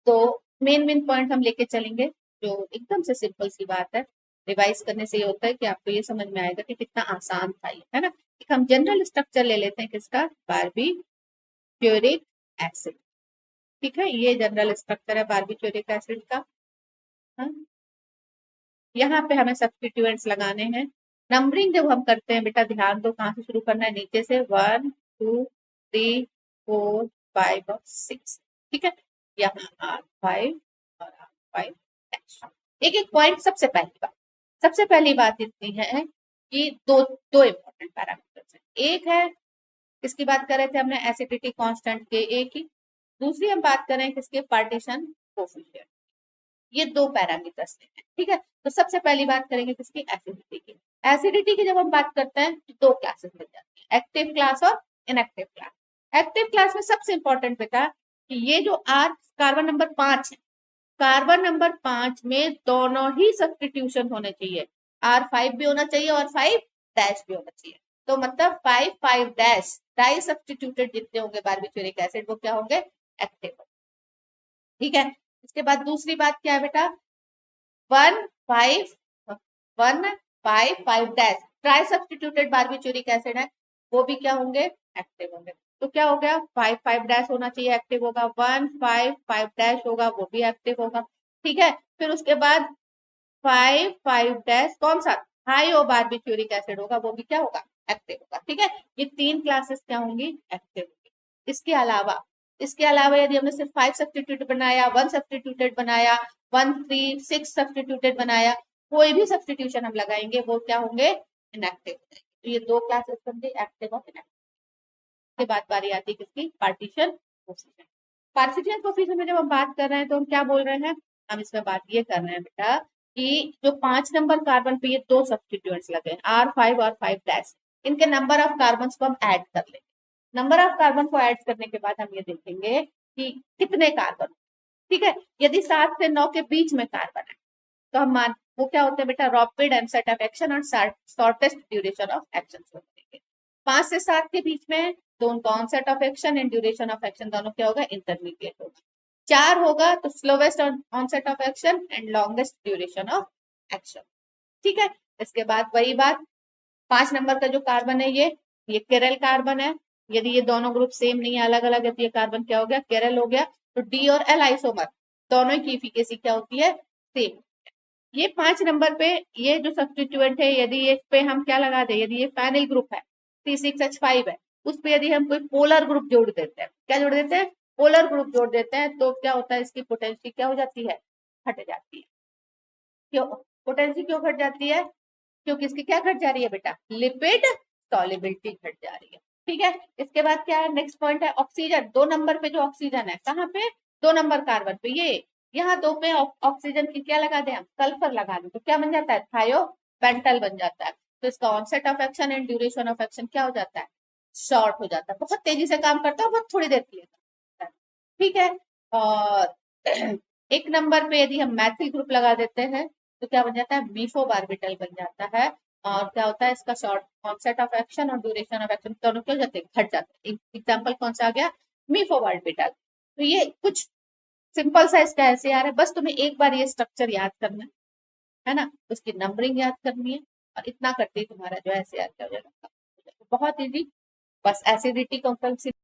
तो मेन मेन पॉइंट हम लेके चलेंगे, जो एकदम से सिंपल सी बात है। रिवाइज करने से ये होता है कि आपको ये समझ में आएगा कि कितना आसान था ये, है ना। एक हम जनरल स्ट्रक्चर ले लेते हैं किसका, बारबीट्यूरिक एसिड। ठीक है, ये जनरल स्ट्रक्चर है बारबीट्यूरिक एसिड का। हाँ? यहाँ पे हमें सब्स्टिट्यूएंट्स लगाने हैं। नंबरिंग जब हम करते हैं बेटा, ध्यान दो कहाँ से शुरू करना है, नीचे से 1 2 3 4 5 और 6। ठीक है, यहाँ R5 और R5। एक एक पॉइंट, सबसे पहली बात इतनी है ये दो दो इंपॉर्टेंट पैरामीटर्स हैं। एक है, किसकी बात कर रहे थे हमने, एसिडिटी कांस्टेंट के ए की, दूसरी हम बात कर रहे हैं किसके, पार्टीशन कोफिशिएंट। ये दो पैरामीटर्स हैं, ठीक है। तो सबसे पहली बात करेंगे किसकी, एसिडिटी की। एसिडिटी की जब हम बात करते हैं तो दो क्लासेस मिल जाती है, एक्टिव क्लास और इनएक्टिव क्लास। एक्टिव क्लास में सबसे इंपॉर्टेंट बेटा कि ये जो आर कार्बन नंबर 5 है, कार्बन नंबर 5 में दोनों ही सब्स्टिट्यूशन होने चाहिए, R5 भी होना चाहिए और 5 डैश भी होना चाहिए। तो मतलब 5 डैश डाई सब्स्टिट्यूटेड जितने होंगे बारबिटूरिक एसिड वो क्या होंगे, एक्टिव, ठीक है। इसके बाद दूसरी बात क्या है बेटा, 1 5 डैश ट्राई सब्स्टिट्यूटेड बारबिटूरिक एसिड है, वो भी क्या होंगे, एक्टिव होंगे। तो क्या हो गया, 5 डैश होना चाहिए, एक्टिव होगा, 1 5 डैश होगा, वो भी एक्टिव होगा, ठीक है। फिर उसके बाद 5 डैश कौन सा, हाई ओ बारबिटूरिक एसिड होगा, वो भी क्या होगा, एक्टिव होगा, ठीक है। ये तीन क्लासेस क्या होंगी, एक्टिव होंगी। इसके अलावा यदि हमने सिर्फ 5 सब्स्टिट्यूट बनाया, 1 सब्स्टिट्यूटेड बनाया, 1 3 6 सब्स्टिट्यूटेड बनाया, कोई भी सब्स्टिट्यूशन हम लगाएंगे वो क्या होंगे, इनएक्टिव हो जाएंगे। तो ये दो क्लासेस बनते, एक्टिव और इनएक्टिव। के बाद बारी आती है किसकी, पार्टीशन कोफिशिएंट। पार्टीशन कोफिशिएंट में जब हम बात कर रहे हैं तो हम क्या बोल रहे हैं, हम इसमें बात ये कर रहे हैं बेटा कि जो 5 नंबर कार्बन पे ये दो सब्स्टिट्यूएंट्स लगे हैं, R5 और 5 डैश, इनके नंबर ऑफ कार्बन को हम ऐड कर लेंगे। नंबर ऑफ कार्बन को ऐड करने के बाद हम ये देखेंगे कि कितने कार्बन, ठीक है। यदि 7 से 9 के बीच में कार्बन है तो हम मान वो क्या होते हैं बेटा, रैपिड ऑनसेट ऑफ एक्शन और शॉर्टेस्ट ड्यूरेशन ऑफ एक्शन होते हैं। 5 से 7 के बीच में तो उनका onset of action and duration of action दोनों क्या होगा, इंटरमीडिएट होगा। 4 होगा तो slowest onset of action and longest duration of action, ठीक है। इसके बाद वही बात, 5 नंबर का जो कार्बन है ये केरल कार्बन है, यदि ये दोनों ग्रुप सेम नहीं है, अलग अलग है, तो ये कार्बन क्या हो गया, केरल हो गया। तो डी और एल आइसोमर दोनों की इफिकेसी क्या होती है, सेम। ये 5 नंबर पे ये जो सब्स्टिट्यूएंट है, यदि इस पे हम क्या लगा दें, यदि ये फाइनल ग्रुप है C6H5 है, उस पे यदि हम कोई पोलर ग्रुप जोड़ देते हैं, क्या जोड़ देते हैं, पोलर ग्रुप जोड़ देते हैं, तो क्या होता है, इसकी पोटेंशियल क्या हो जाती है, घट जाती है। क्यों पोटेंशियल क्यों घट जाती है, क्योंकि इसकी क्या घट जा रही है बेटा, लिपिड सॉल्युबिलिटी घट जा रही है, ठीक है। इसके बाद क्या है, नेक्स्ट पॉइंट है ऑक्सीजन। 2 नंबर पे जो ऑक्सीजन है, कहाँ पे, 2 नंबर कार्बन पे, ये यहाँ 2 पे ऑक्सीजन की क्या लगा दें हम, सल्फर लगा दें, तो क्या बन जाता है, थायोपेंटल बन जाता है। तो इसका onset of action and duration of action क्या हो जाता है, शॉर्ट हो जाता है, बहुत तेजी से काम करता है, बहुत थोड़ी देर के लिए करता है, ठीक है। और 1 नंबर पे यदि हम मैथिल ग्रुप लगा देते हैं तो क्या बन जाता है, मीफो बारबिटल बन जाता है। और क्या होता है, इसका शॉर्ट ऑनसेट ऑफ एक्शन और ड्यूरेशन ऑफ एक्शन दोनों क्या हो जाते हैं, घट जाते हैं। एग्जांपल कौन सा आ गया, मीफो बारबिटल। तो ये कुछ सिंपल सा इसका ऐसे आ रहा है, बस तुम्हें एक बार ये स्ट्रक्चर याद करना है ना, उसकी नंबरिंग याद करनी है, और इतना करते ही तुम्हारा जो है ऐसे याद हो जाएगा, बहुत इजी। बस एसिडिटी कंपल्सिटी